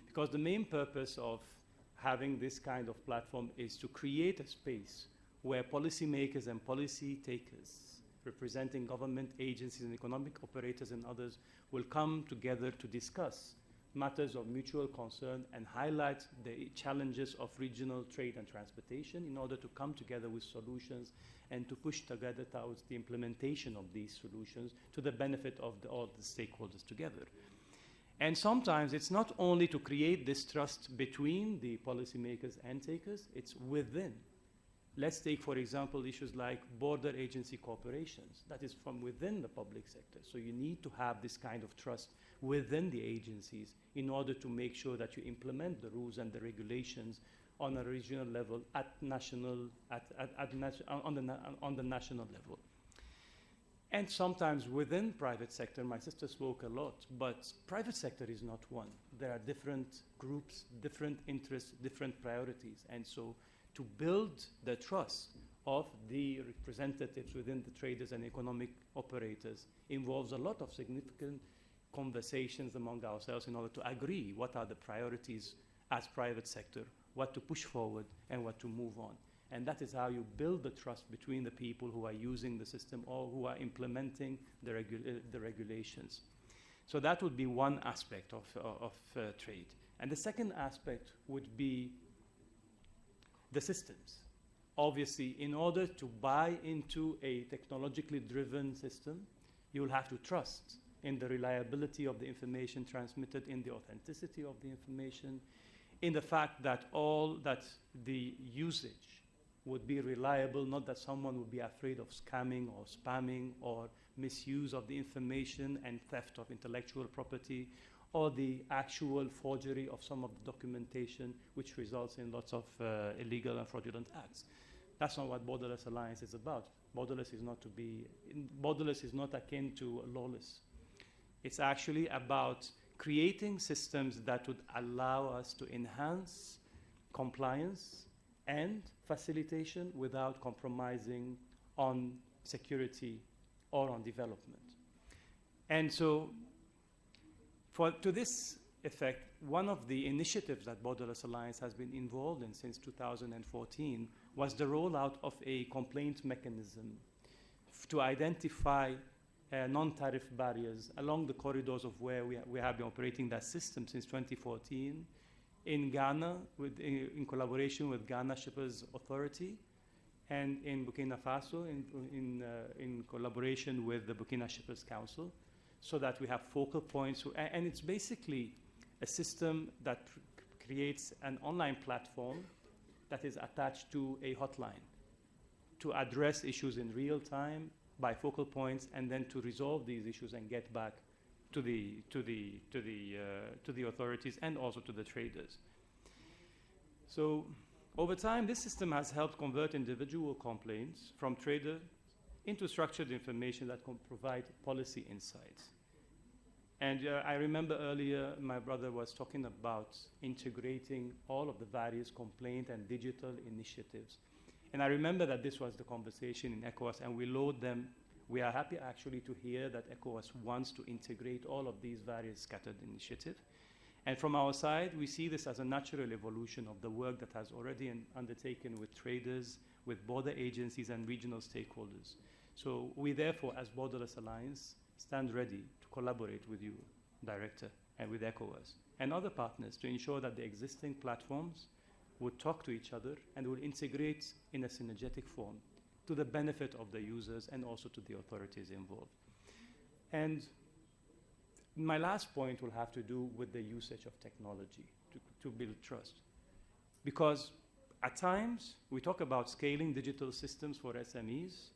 Because the main purpose of having this kind of platform is to create a space where policymakers and policy takers, representing government agencies and economic operators and others, will come together to discuss matters of mutual concern and highlight the challenges of regional trade and transportation in order to come together with solutions and to push together towards the implementation of these solutions to the benefit of all the stakeholders together. And sometimes it's not only to create this trust between the policymakers and takers, it's within. Let's take, for example, issues like border agency corporations. That is from within the public sector. So you need to have this kind of trust within the agencies in order to make sure that you implement the rules and the regulations on a regional level, at national, on the national level. And sometimes within private sector, my sister spoke a lot, but private sector is not one. There are different groups, different interests, different priorities. And so to build the trust of the representatives within the traders and economic operators involves a lot of significant conversations among ourselves in order to agree what are the priorities as private sector, what to push forward and what to move on. And that is how you build the trust between the people who are using the system or who are implementing the regulations. So that would be one aspect of trade. And the second aspect would be the systems. Obviously, in order to buy into a technologically driven system, you will have to trust in the reliability of the information transmitted, in the authenticity of the information, in the fact that the usage would be reliable, not that someone would be afraid of scamming or spamming or misuse of the information and theft of intellectual property, or the actual forgery of some of the documentation, which results in lots of illegal and fraudulent acts. That's not what Borderless Alliance is about. Borderless is not akin to lawless. It's actually about creating systems that would allow us to enhance compliance and facilitation without compromising on security or on development. And so, to this effect, one of the initiatives that Borderless Alliance has been involved in since 2014 was the rollout of a complaint mechanism to identify non-tariff barriers along the corridors of where we have been operating that system since 2014 in Ghana, in collaboration with Ghana Shippers Authority, and in Burkina Faso in collaboration with the Burkina Shippers Council, so that we have focal points. And it's basically a system that creates an online platform that is attached to a hotline to address issues in real time by focal points, and then to resolve these issues and get back to the authorities and also to the traders. So over time, this system has helped convert individual complaints from traders into structured information that can provide policy insights. And I remember earlier my brother was talking about integrating all of the various complaint and digital initiatives. And I remember that this was the conversation in ECOWAS, and we load them. We are happy actually to hear that ECOWAS wants to integrate all of these various scattered initiatives. And from our side, we see this as a natural evolution of the work that has already undertaken with traders, with border agencies and regional stakeholders. So we therefore, as Borderless Alliance, stand ready to collaborate with you, Director, and with ECOWAS and other partners to ensure that the existing platforms would talk to each other and will integrate in a synergetic form to the benefit of the users and also to the authorities involved. And my last point will have to do with the usage of technology to build trust. Because at times, we talk about scaling digital systems for SMEs,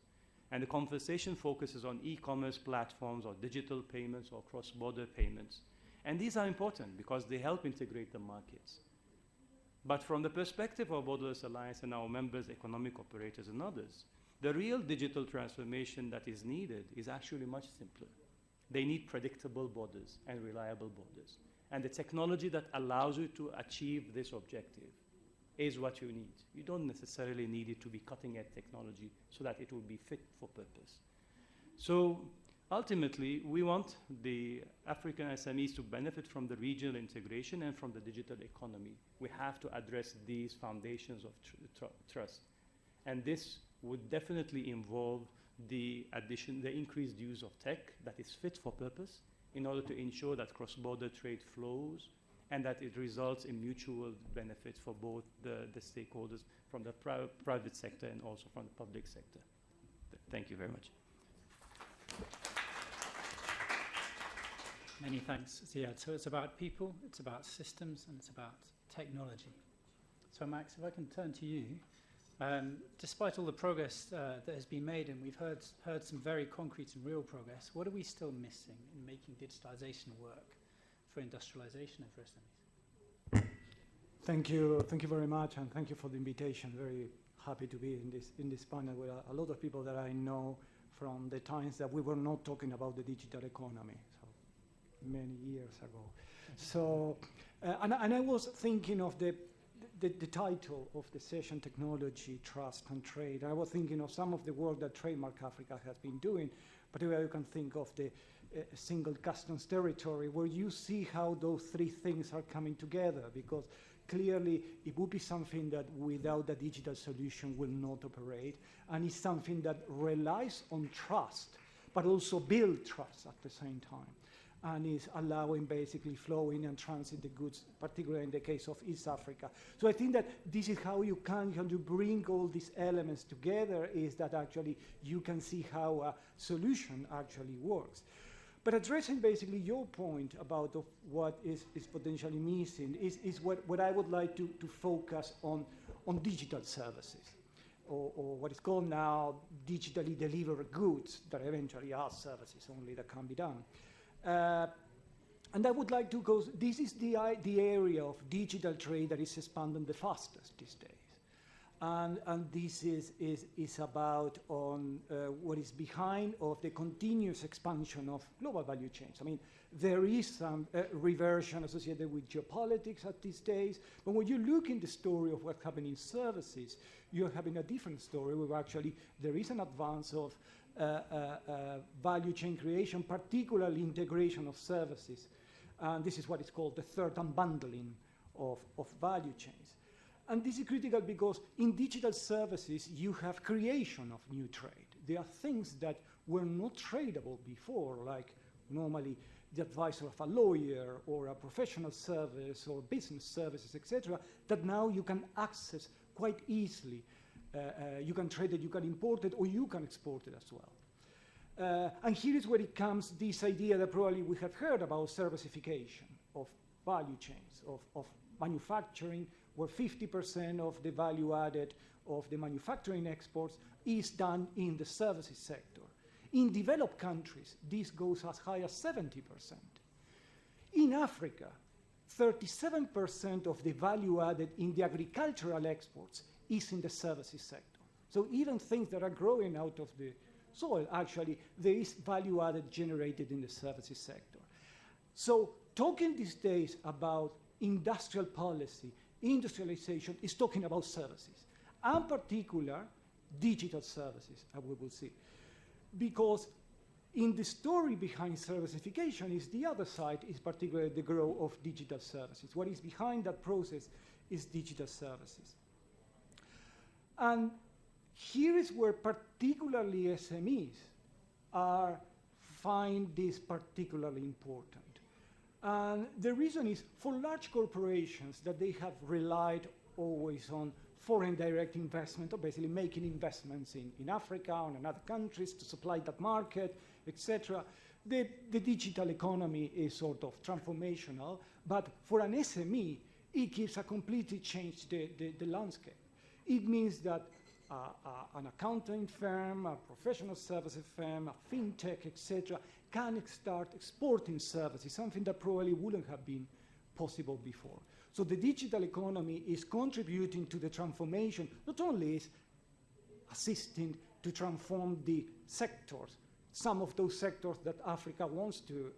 and the conversation focuses on e-commerce platforms or digital payments or cross-border payments. And these are important because they help integrate the markets. But from the perspective of Borderless Alliance and our members, economic operators and others, the real digital transformation that is needed is actually much simpler. They need predictable borders and reliable borders. And the technology that allows you to achieve this objective is what you need. You don't necessarily need it to be cutting-edge technology so that it will be fit for purpose. So ultimately, we want the African SMEs to benefit from the regional integration and from the digital economy. We have to address these foundations of trust. And this would definitely involve the increased use of tech that is fit for purpose in order to ensure that cross-border trade flows and that it results in mutual benefits for both the stakeholders from the private sector and also from the public sector. Thank you very much. Many thanks, Ziad. So it's about people, it's about systems, and it's about technology. So Max, if I can turn to you. Despite all the progress that has been made, and we've heard some very concrete and real progress, what are we still missing in making digitalization work for industrialization and for SMEs? Thank you very much, and thank you for the invitation. Very happy to be in this panel with a lot of people that I know from the times that we were not talking about the digital economy, so many years ago. So, and I was thinking of the title of the session, Technology, Trust and Trade. I was thinking of some of the work that Trademark Africa has been doing, particularly you can think of the single customs territory, where you see how those three things are coming together, because clearly it would be something that without a digital solution will not operate, and it's something that relies on trust, but also build trust at the same time, and is allowing basically flowing and transit the goods, particularly in the case of East Africa. So I think that this is how you bring all these elements together, is that actually you can see how a solution actually works. But addressing basically your point about what is potentially missing is what I would like to focus on digital services, or what is called now digitally delivered goods, that eventually are services only that can be done. And I would like to go, this is the area of digital trade that is expanding the fastest these days. And this is about what is behind of the continuous expansion of global value chains. I mean, there is some reversion associated with geopolitics at these days, but when you look in the story of what's happening in services, you're having a different story where actually there is an advance of value chain creation, particularly integration of services. And this is what is called the third unbundling of value chains. And this is critical because in digital services, you have creation of new trade. There are things that were not tradable before, like normally the advisor of a lawyer or a professional service or business services, etc., that now you can access quite easily. You can trade it, you can import it, or you can export it as well. And here is where it comes, this idea that probably we have heard about servicification of value chains, of manufacturing, where 50% of the value added of the manufacturing exports is done in the services sector. In developed countries, this goes as high as 70%. In Africa, 37% of the value added in the agricultural exports is in the services sector. So even things that are growing out of the soil, actually, there is value added generated in the services sector. So talking these days about industrial policy, industrialization is talking about services, and particular digital services, as we will see. Because in the story behind servicification is the other side, is particularly the growth of digital services. What is behind that process is digital services. And here is where particularly SMEs find this particularly important. And the reason is for large corporations that they have relied always on foreign direct investment, or basically making investments in Africa or in other countries to supply that market, etc. The digital economy is sort of transformational, but for an SME, it gives a completely changed the landscape. It means that an accounting firm, a professional services firm, a fintech, etc., can start exporting services, something that probably wouldn't have been possible before. So the digital economy is contributing to the transformation, not only is assisting to transform the sectors, some of those sectors that Africa wants to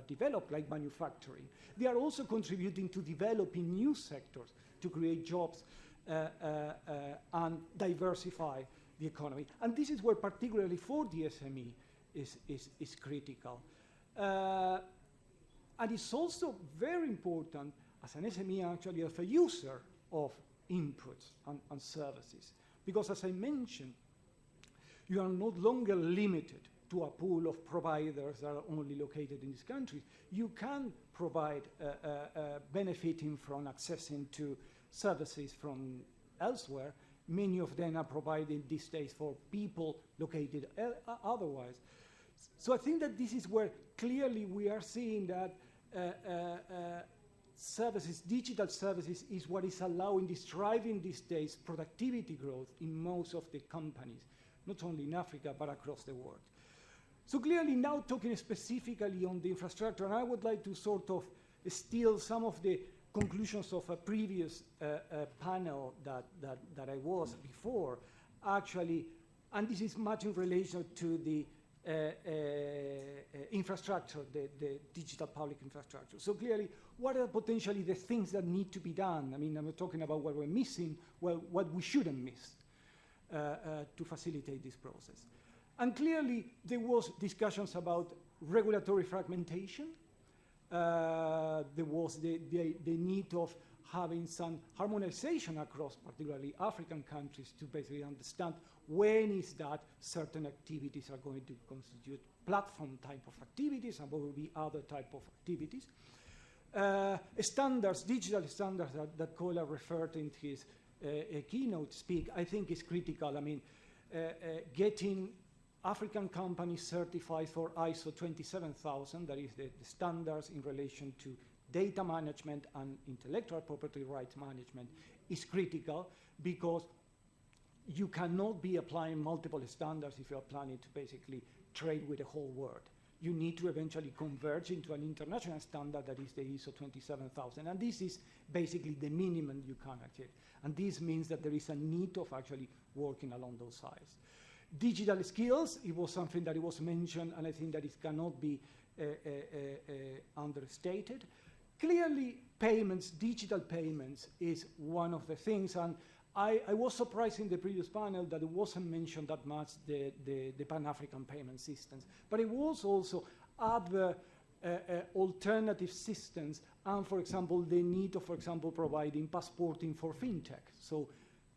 develop, like manufacturing. They are also contributing to developing new sectors to create jobs and diversify the economy. And this is where, particularly for the SME, is critical. And it's also very important as an SME, actually, as a user of inputs and services. Because as I mentioned, you are no longer limited to a pool of providers that are only located in this country. You can provide benefiting from accessing to services from elsewhere. Many of them are provided these days for people located otherwise. So I think that this is where clearly we are seeing that services, digital services, is what is allowing this, driving these days productivity growth in most of the companies, not only in Africa, but across the world. So clearly now talking specifically on the infrastructure, and I would like to sort of steal some of the conclusions of a previous panel that I was before, actually, and this is much in relation to the infrastructure, the digital public infrastructure. So clearly, what are potentially the things that need to be done? I mean, I'm talking about what we're missing, well, what we shouldn't miss to facilitate this process. And clearly, there was discussions about regulatory fragmentation. There was the need of having some harmonization across particularly African countries to basically understand when is that certain activities are going to constitute platform type of activities and what will be other type of activities. Standards, digital standards that Kola referred in his keynote speak, I think is critical. I mean, getting African companies certified for ISO 27000, that is the standards in relation to data management and intellectual property rights management, is critical because you cannot be applying multiple standards if you're planning to basically trade with the whole world. You need to eventually converge into an international standard that is the ISO 27000. And this is basically the minimum you can achieve. And this means that there is a need of actually working along those sides. Digital skills, it was something that it was mentioned, and I think that it cannot be understated. Clearly, payments, digital payments, is one of the things, and I was surprised in the previous panel that it wasn't mentioned that much, the Pan-African payment systems, but it was also other alternative systems, and for example, the need of, for example, providing passporting for fintech. So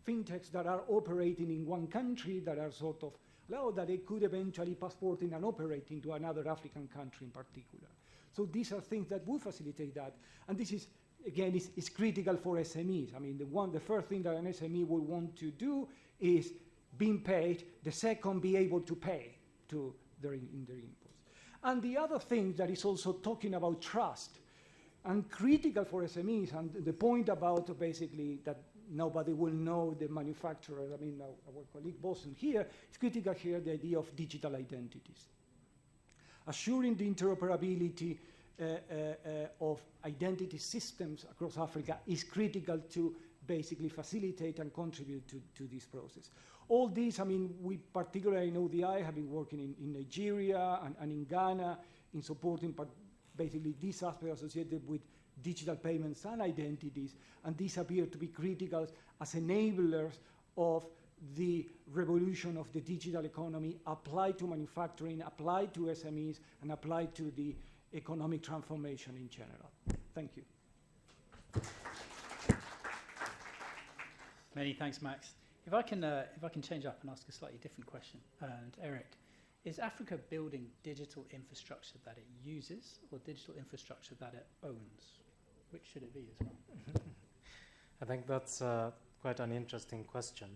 fintechs that are operating in one country that are sort of allowed that they could eventually passporting and operating to another African country in particular. So these are things that will facilitate that. And this is, again, is critical for SMEs. I mean, the first thing that an SME will want to do is being paid. The second, be able to pay to their inputs. And the other thing that is also talking about trust and critical for SMEs, and the point about basically that nobody will know the manufacturer. I mean, our colleague Boson here, it's critical here the idea of digital identities. Assuring the interoperability of identity systems across Africa is critical to basically facilitate and contribute to this process. All these, I mean, we particularly in ODI have been working in Nigeria and in Ghana in supporting basically these aspects associated with digital payments and identities, and these appear to be critical as enablers of the revolution of the digital economy applied to manufacturing, applied to SMEs, and applied to the economic transformation in general. Thank you. Many thanks, Max. If I can change up and ask a slightly different question, and Eric, is Africa building digital infrastructure that it uses or digital infrastructure that it owns? Which should it be as well? I think that's quite an interesting question.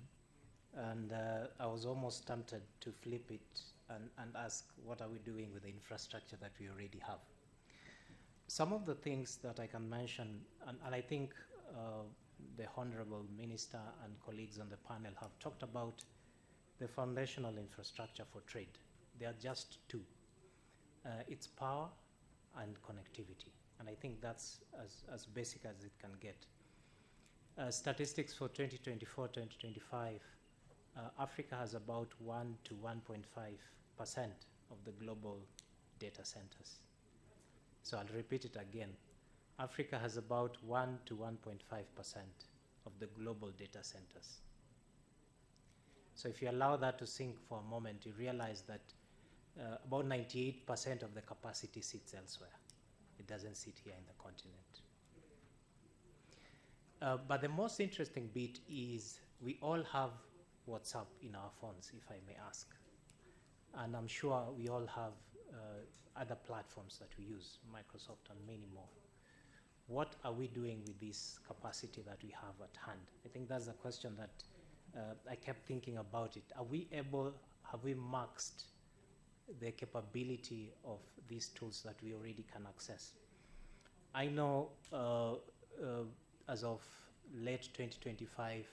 And I was almost tempted to flip it and ask, what are we doing with the infrastructure that we already have? Some of the things that I can mention, and I think the Honorable Minister and colleagues on the panel have talked about the foundational infrastructure for trade. There are just two. It's power and connectivity. And I think that's as basic as it can get. Statistics for 2024-2025, Africa has about 1 to 1.5% of the global data centers. So I'll repeat it again. Africa has about 1 to 1.5% of the global data centers. So if you allow that to sink for a moment, you realize that about 98% of the capacity sits elsewhere. It doesn't sit here in the continent. But the most interesting bit is we all have WhatsApp in our phones, if I may ask. And I'm sure we all have other platforms that we use, Microsoft and many more. What are we doing with this capacity that we have at hand? I think that's a question that I kept thinking about it. Have we maxed the capability of these tools that we already can access? I know as of late 2025,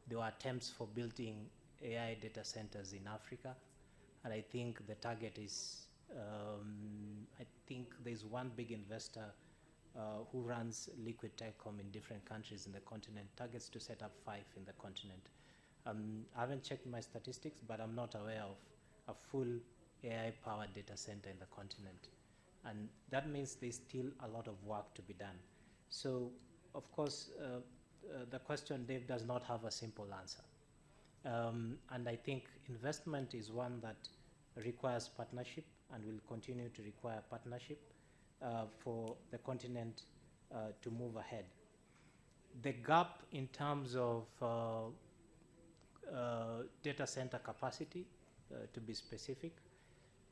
there were attempts for building AI data centers in Africa, and I think the target is, I think there's one big investor who runs liquid telecom in different countries in the continent, targets to set up 5 in the continent. I haven't checked my statistics, but I'm not aware of a full AI-powered data center in the continent. And that means there's still a lot of work to be done. So, of course, the question, Dave, does not have a simple answer. And I think investment is one that requires partnership and will continue to require partnership for the continent to move ahead. The gap in terms of data center capacity, to be specific,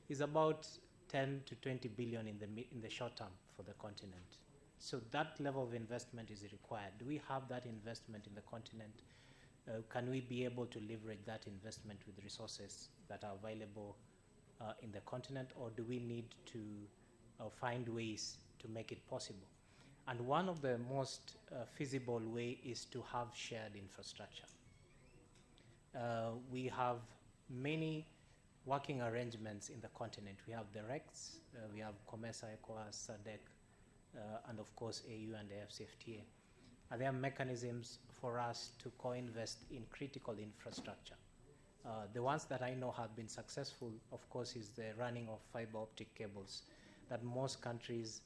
is about 10 to 20 billion in the short term for the continent. So that level of investment is required. Do we have that investment in the continent? Can we be able to leverage that investment with resources that are available in the continent, or do we need to find ways to make it possible? And one of the most feasible way is to have shared infrastructure. We have many working arrangements in the continent. We have the RECs, we have COMESA, ECOWAS, SADC, and of course AU and the AFCFTA. And there are mechanisms for us to co-invest in critical infrastructure. The ones that I know have been successful, of course, is the running of fiber optic cables, that most countries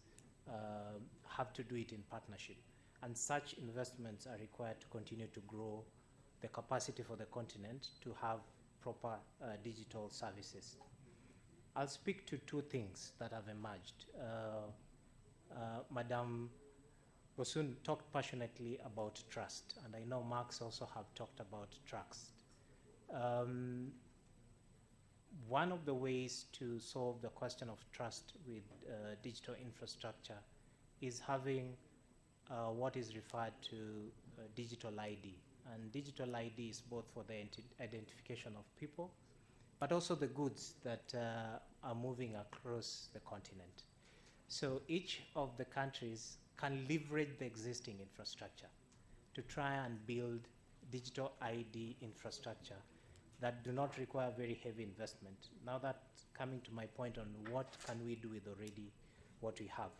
have to do it in partnership. And such investments are required to continue to grow the capacity for the continent to have proper digital services. I'll speak to 2 things that have emerged. Madam Bosun talked passionately about trust, and I know Marx also have talked about trust. One of the ways to solve the question of trust with digital infrastructure is having what is referred to digital ID. And digital ID is both for the identification of people, but also the goods that are moving across the continent. So each of the countries can leverage the existing infrastructure. to try and build digital ID infrastructure that do not require very heavy investment. Now that coming to my point on what can we do with already what we have.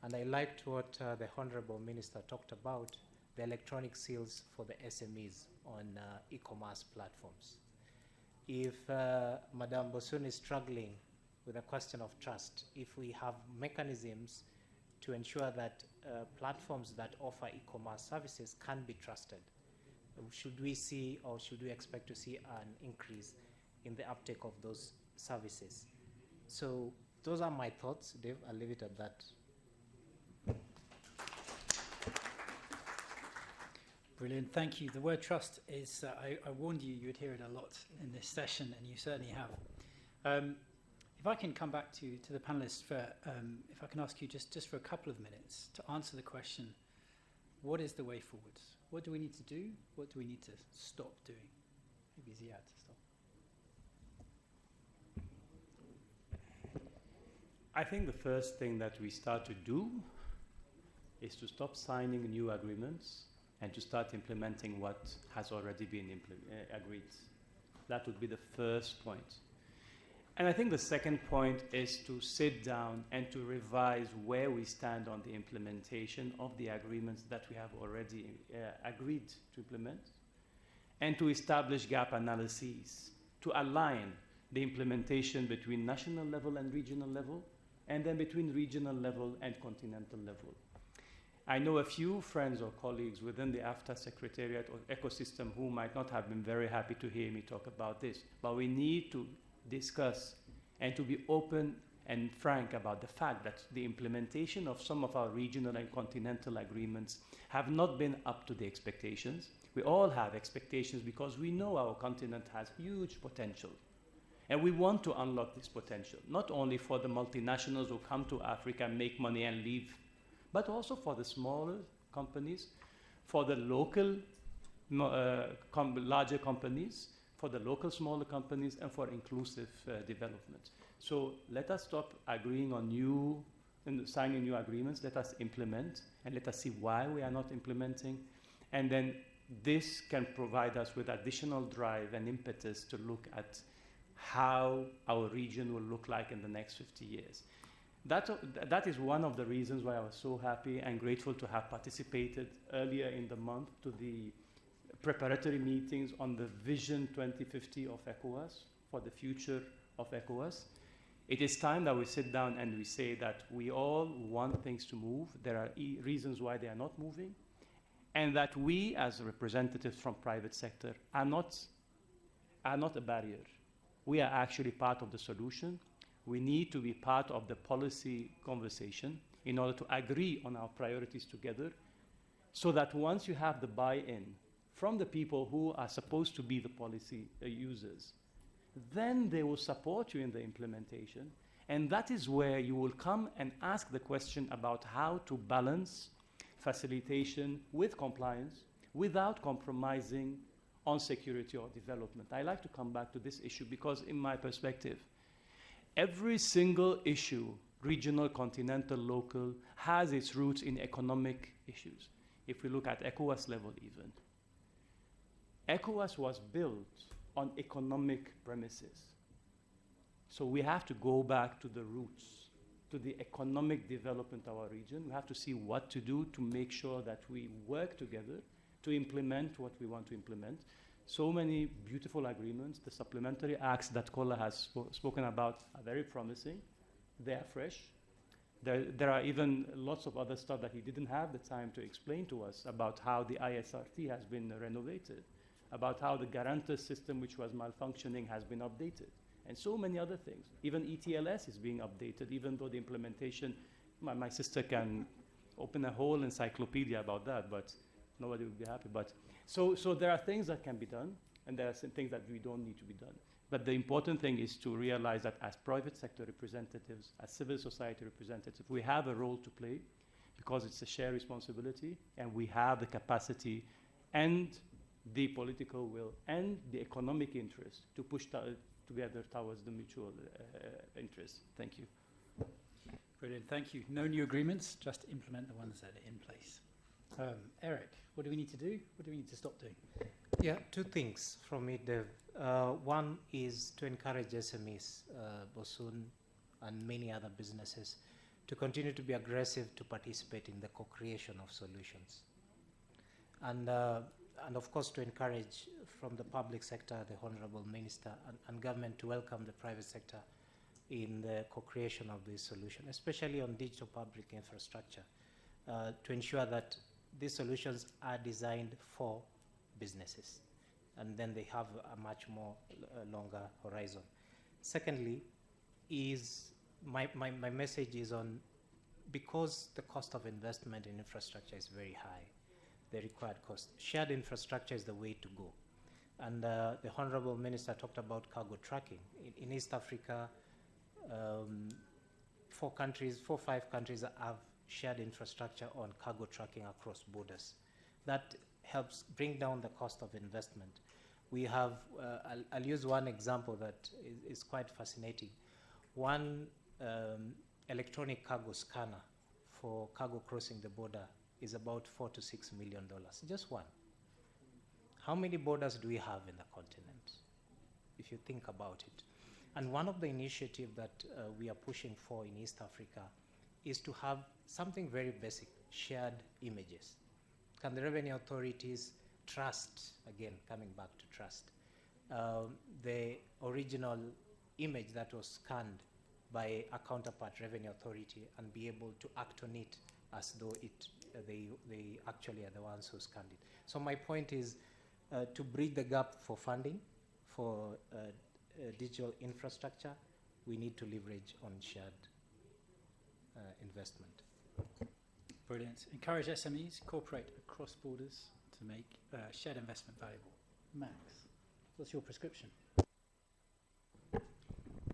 And I liked what the Honorable Minister talked about, the electronic seals for the SMEs on e-commerce platforms. If Madame Bosun is struggling with a question of trust, if we have mechanisms to ensure that platforms that offer e-commerce services can be trusted, should we see or should we expect to see an increase in the uptake of those services? So those are my thoughts, Dave. I'll leave it at that. Brilliant, thank you. The word trust is, I warned you you'd hear it a lot in this session, and you certainly have. If I can come back to the panelists for, if I can ask you just for a couple of minutes to answer the question, what is the way forward? What do we need to do? What do we need to stop doing? Maybe Ziad to stop. I think the first thing that we start to do is to stop signing new agreements and to start implementing what has already been agreed. That would be the first point. And I think the second point is to sit down and to revise where we stand on the implementation of the agreements that we have already agreed to implement, and to establish gap analyses to align the implementation between national level and regional level, and then between regional level and continental level. I know a few friends or colleagues within the AFTA Secretariat or ecosystem who might not have been very happy to hear me talk about this, but we need to discuss and to be open and frank about the fact that the implementation of some of our regional and continental agreements have not been up to the expectations. We all have expectations because we know our continent has huge potential. And we want to unlock this potential, not only for the multinationals who come to Africa, make money and leave, but also for the smaller companies, for the local larger companies, for the local smaller companies, and for inclusive development. So let us stop agreeing on signing new agreements. Let us implement, and let us see why we are not implementing. And then this can provide us with additional drive and impetus to look at how our region will look like in the next 50 years. That is one of the reasons why I was so happy and grateful to have participated earlier in the month to the preparatory meetings on the Vision 2050 of ECOWAS, for the future of ECOWAS. It is time that we sit down and we say that we all want things to move. There are reasons why they are not moving, and that we as representatives from private sector are not a barrier. We are actually part of the solution. We need to be part of the policy conversation in order to agree on our priorities together, so that once you have the buy-in from the people who are supposed to be the policy users, then they will support you in the implementation. And that is where you will come and ask the question about how to balance facilitation with compliance without compromising on security or development. I like to come back to this issue because, in my perspective, every single issue, regional, continental, local, has its roots in economic issues. If we look at ECOWAS level even, ECOWAS was built on economic premises. So we have to go back to the roots, to the economic development of our region. We have to see what to do to make sure that we work together to implement what we want to implement. So many beautiful agreements. The supplementary acts that Kola has spoken about are very promising. They are fresh. There are even lots of other stuff that he didn't have the time to explain to us about how the ISRT has been renovated, about how the guarantor system, which was malfunctioning, has been updated, and so many other things. Even ETLS is being updated, even though the implementation, my sister can open a whole encyclopedia about that, but nobody would be happy. But so there are things that can be done, and there are some things that we don't need to be done. But the important thing is to realize that as private sector representatives, as civil society representatives, we have a role to play because it's a shared responsibility, and we have the capacity and the political will and the economic interest to push together towards the mutual interest. Thank you. Brilliant, thank you. No new agreements, just implement the ones that are in place. Eric, what do we need to do? What do we need to stop doing? Yeah, two things from me, Dev. One is to encourage SMEs, Bosun and many other businesses, to continue to be aggressive to participate in the co-creation of solutions. And of course to encourage from the public sector, the Honorable Minister and government to welcome the private sector in the co-creation of this solution, especially on digital public infrastructure, to ensure that these solutions are designed for businesses, and then they have a much more longer horizon. Secondly, is my message is on, because the cost of investment in infrastructure is very high, the required cost, shared infrastructure is the way to go. And the Honorable Minister talked about cargo tracking. In East Africa, 4 or 5 countries have shared infrastructure on cargo tracking across borders. That helps bring down the cost of investment. We have, I'll use one example that is quite fascinating. One electronic cargo scanner for cargo crossing the border is about $4 to $6 million, just one. How many borders do we have in the continent, if you think about it? And one of the initiatives that we are pushing for in East Africa is to have something very basic, shared images. Can the revenue authorities trust, again, coming back to trust, the original image that was scanned by a counterpart revenue authority and be able to act on it as though they actually are the ones who scanned it. So my point is to bridge the gap for funding for digital infrastructure, we need to leverage on shared investment. Brilliant. Encourage SMEs, cooperate across borders to make shared investment valuable. Max, what's your prescription?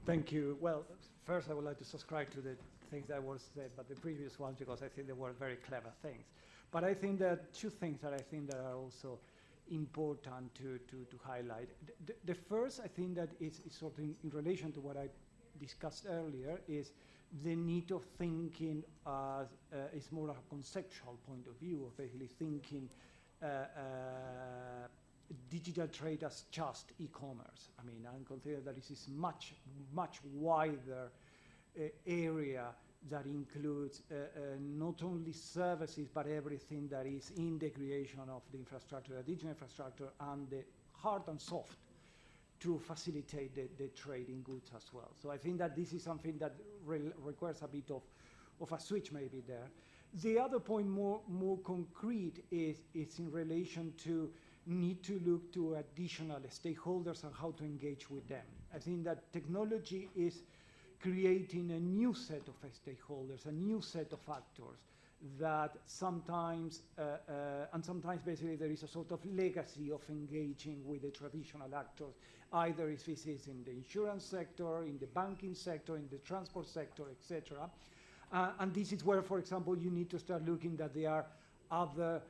Thank you. Well, first I would like to subscribe to the things that were said, but the previous ones, because I think they were very clever things. But I think there are 2 things that I think that are also important to highlight. The first, I think that is sort of in relation to what I discussed earlier, is the need of thinking as is more of a conceptual point of view, of basically thinking digital trade as just e-commerce. I mean, I consider that this is much wider area that includes not only services, but everything that is in the creation of the infrastructure, the digital infrastructure, and the hard and soft to facilitate the trade in goods as well. So I think that this is something that requires a bit of a switch maybe there. The other point, more concrete, is in relation to need to look to additional stakeholders and how to engage with them. I think that technology is creating a new set of stakeholders, a new set of actors that sometimes, and sometimes basically there is a sort of legacy of engaging with the traditional actors, either if this is in the insurance sector, in the banking sector, in the transport sector, etc. And this is where, for example, you need to start looking that there are other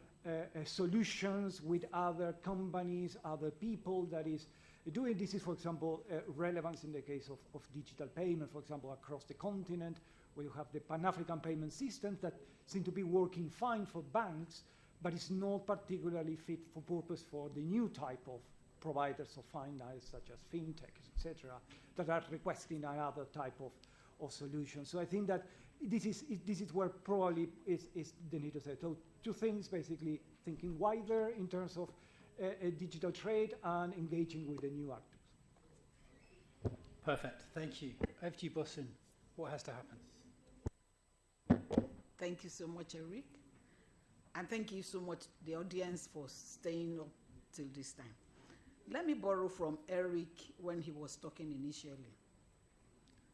solutions with other companies, other people that is doing. This is, for example, relevance in the case of digital payment, for example, across the continent, where you have the Pan-African payment systems that seem to be working fine for banks, but it's not particularly fit for purpose for the new type of providers of finance, such as fintech, etc., that are requesting another type of solution. So I think that this is where probably is the need to say. So 2 things, basically thinking wider in terms of digital trade and engaging with the new actors. Perfect. Thank you. Over to you, Bosun. What has to happen? Thank you so much, Eric. And thank you so much, the audience, for staying up till this time. Let me borrow from Eric when he was talking initially.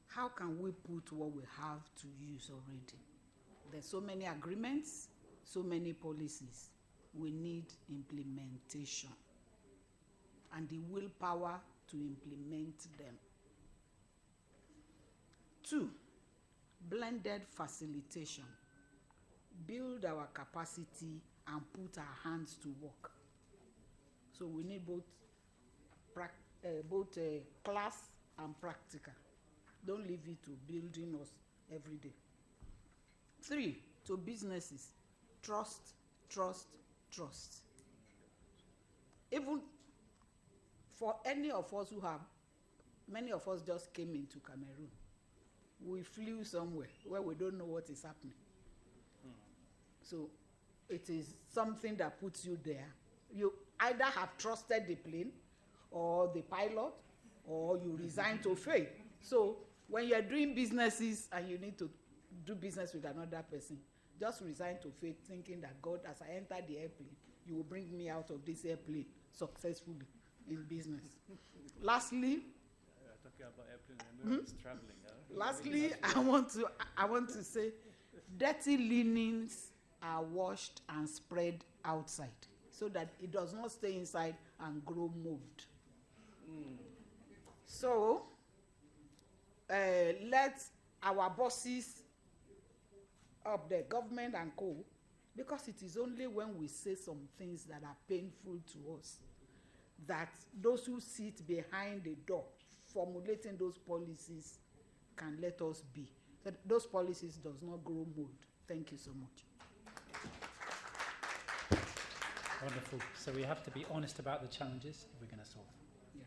How can we put what we have to use already? There's so many agreements, so many policies. We need implementation and the willpower to implement them. 2, blended facilitation. Build our capacity and put our hands to work. So we need both class and practical. Don't leave it to building us every day. 3, to businesses, trust trust, trust. Even for any of us who have, many of us just came into Cameroon. We flew somewhere where we don't know what is happening. So it is something that puts you there. You either have trusted the plane or the pilot, or you resign to faith. So when you're doing businesses and you need to do business with another person, just resign to faith, thinking that God, as I enter the airplane, you will bring me out of this airplane successfully in business. Lastly, talking about airplane, traveling. Lastly, I want to say, dirty linens are washed and spread outside so that it does not stay inside and grow mold. So let our bosses of the government and co, because it is only when we say some things that are painful to us that those who sit behind the door formulating those policies can let us be. That those policies does not grow mold. Thank you so much. Wonderful. So we have to be honest about the challenges if we're going to solve them.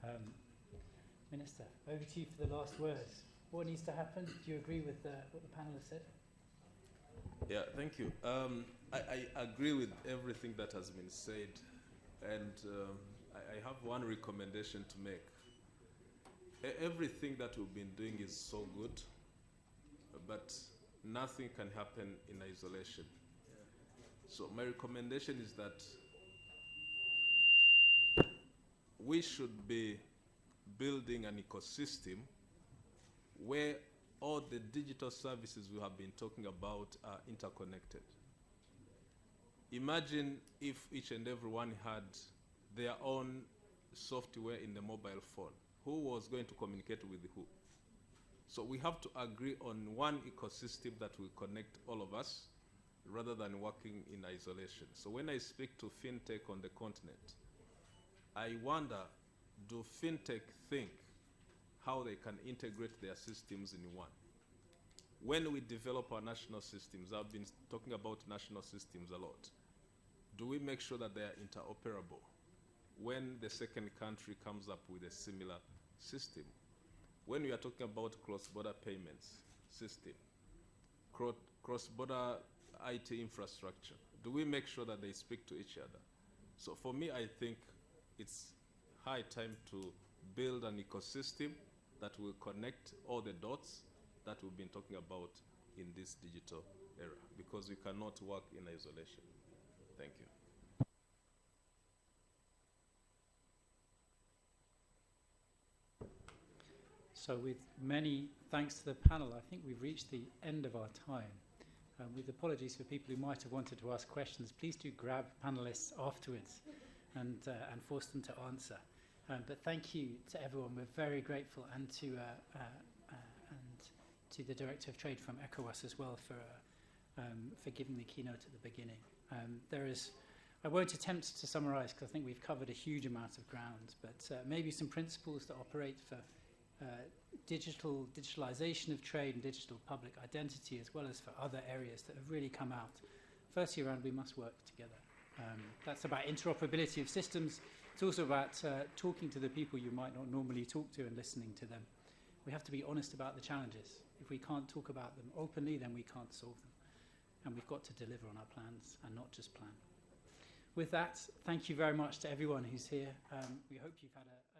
Yeah. Minister, over to you for the last words. What needs to happen? Do you agree with what the panel has said? Yeah, thank you. I agree with everything that has been said, and I have one recommendation to make. Everything that we've been doing is so good, but nothing can happen in isolation. So my recommendation is that we should be building an ecosystem where all the digital services we have been talking about are interconnected. Imagine if each and everyone had their own software in the mobile phone. Who was going to communicate with who? So we have to agree on one ecosystem that will connect all of us rather than working in isolation. So when I speak to fintech on the continent, I wonder, do fintech think how they can integrate their systems in one? When we develop our national systems, I've been talking about national systems a lot, do we make sure that they are interoperable when the second country comes up with a similar system? When we are talking about cross-border payments system, cross-border IT infrastructure, do we make sure that they speak to each other? So for me, I think it's high time to build an ecosystem that will connect all the dots that we've been talking about in this digital era, because we cannot work in isolation. Thank you. So with many thanks to the panel, I think we've reached the end of our time. With apologies for people who might have wanted to ask questions, please do grab panelists afterwards and force them to answer. But thank you to everyone. We're very grateful, and to the Director of Trade from ECOWAS as well for giving the keynote at the beginning. I won't attempt to summarise because I think we've covered a huge amount of ground, but maybe some principles that operate for digitalization of trade and digital public identity, as well as for other areas that have really come out. Firstly, around we must work together. That's about interoperability of systems. It's also about talking to the people you might not normally talk to and listening to them. We have to be honest about the challenges. If we can't talk about them openly, then we can't solve them. And we've got to deliver on our plans and not just plan. With that, thank you very much to everyone who's here. We hope you've had a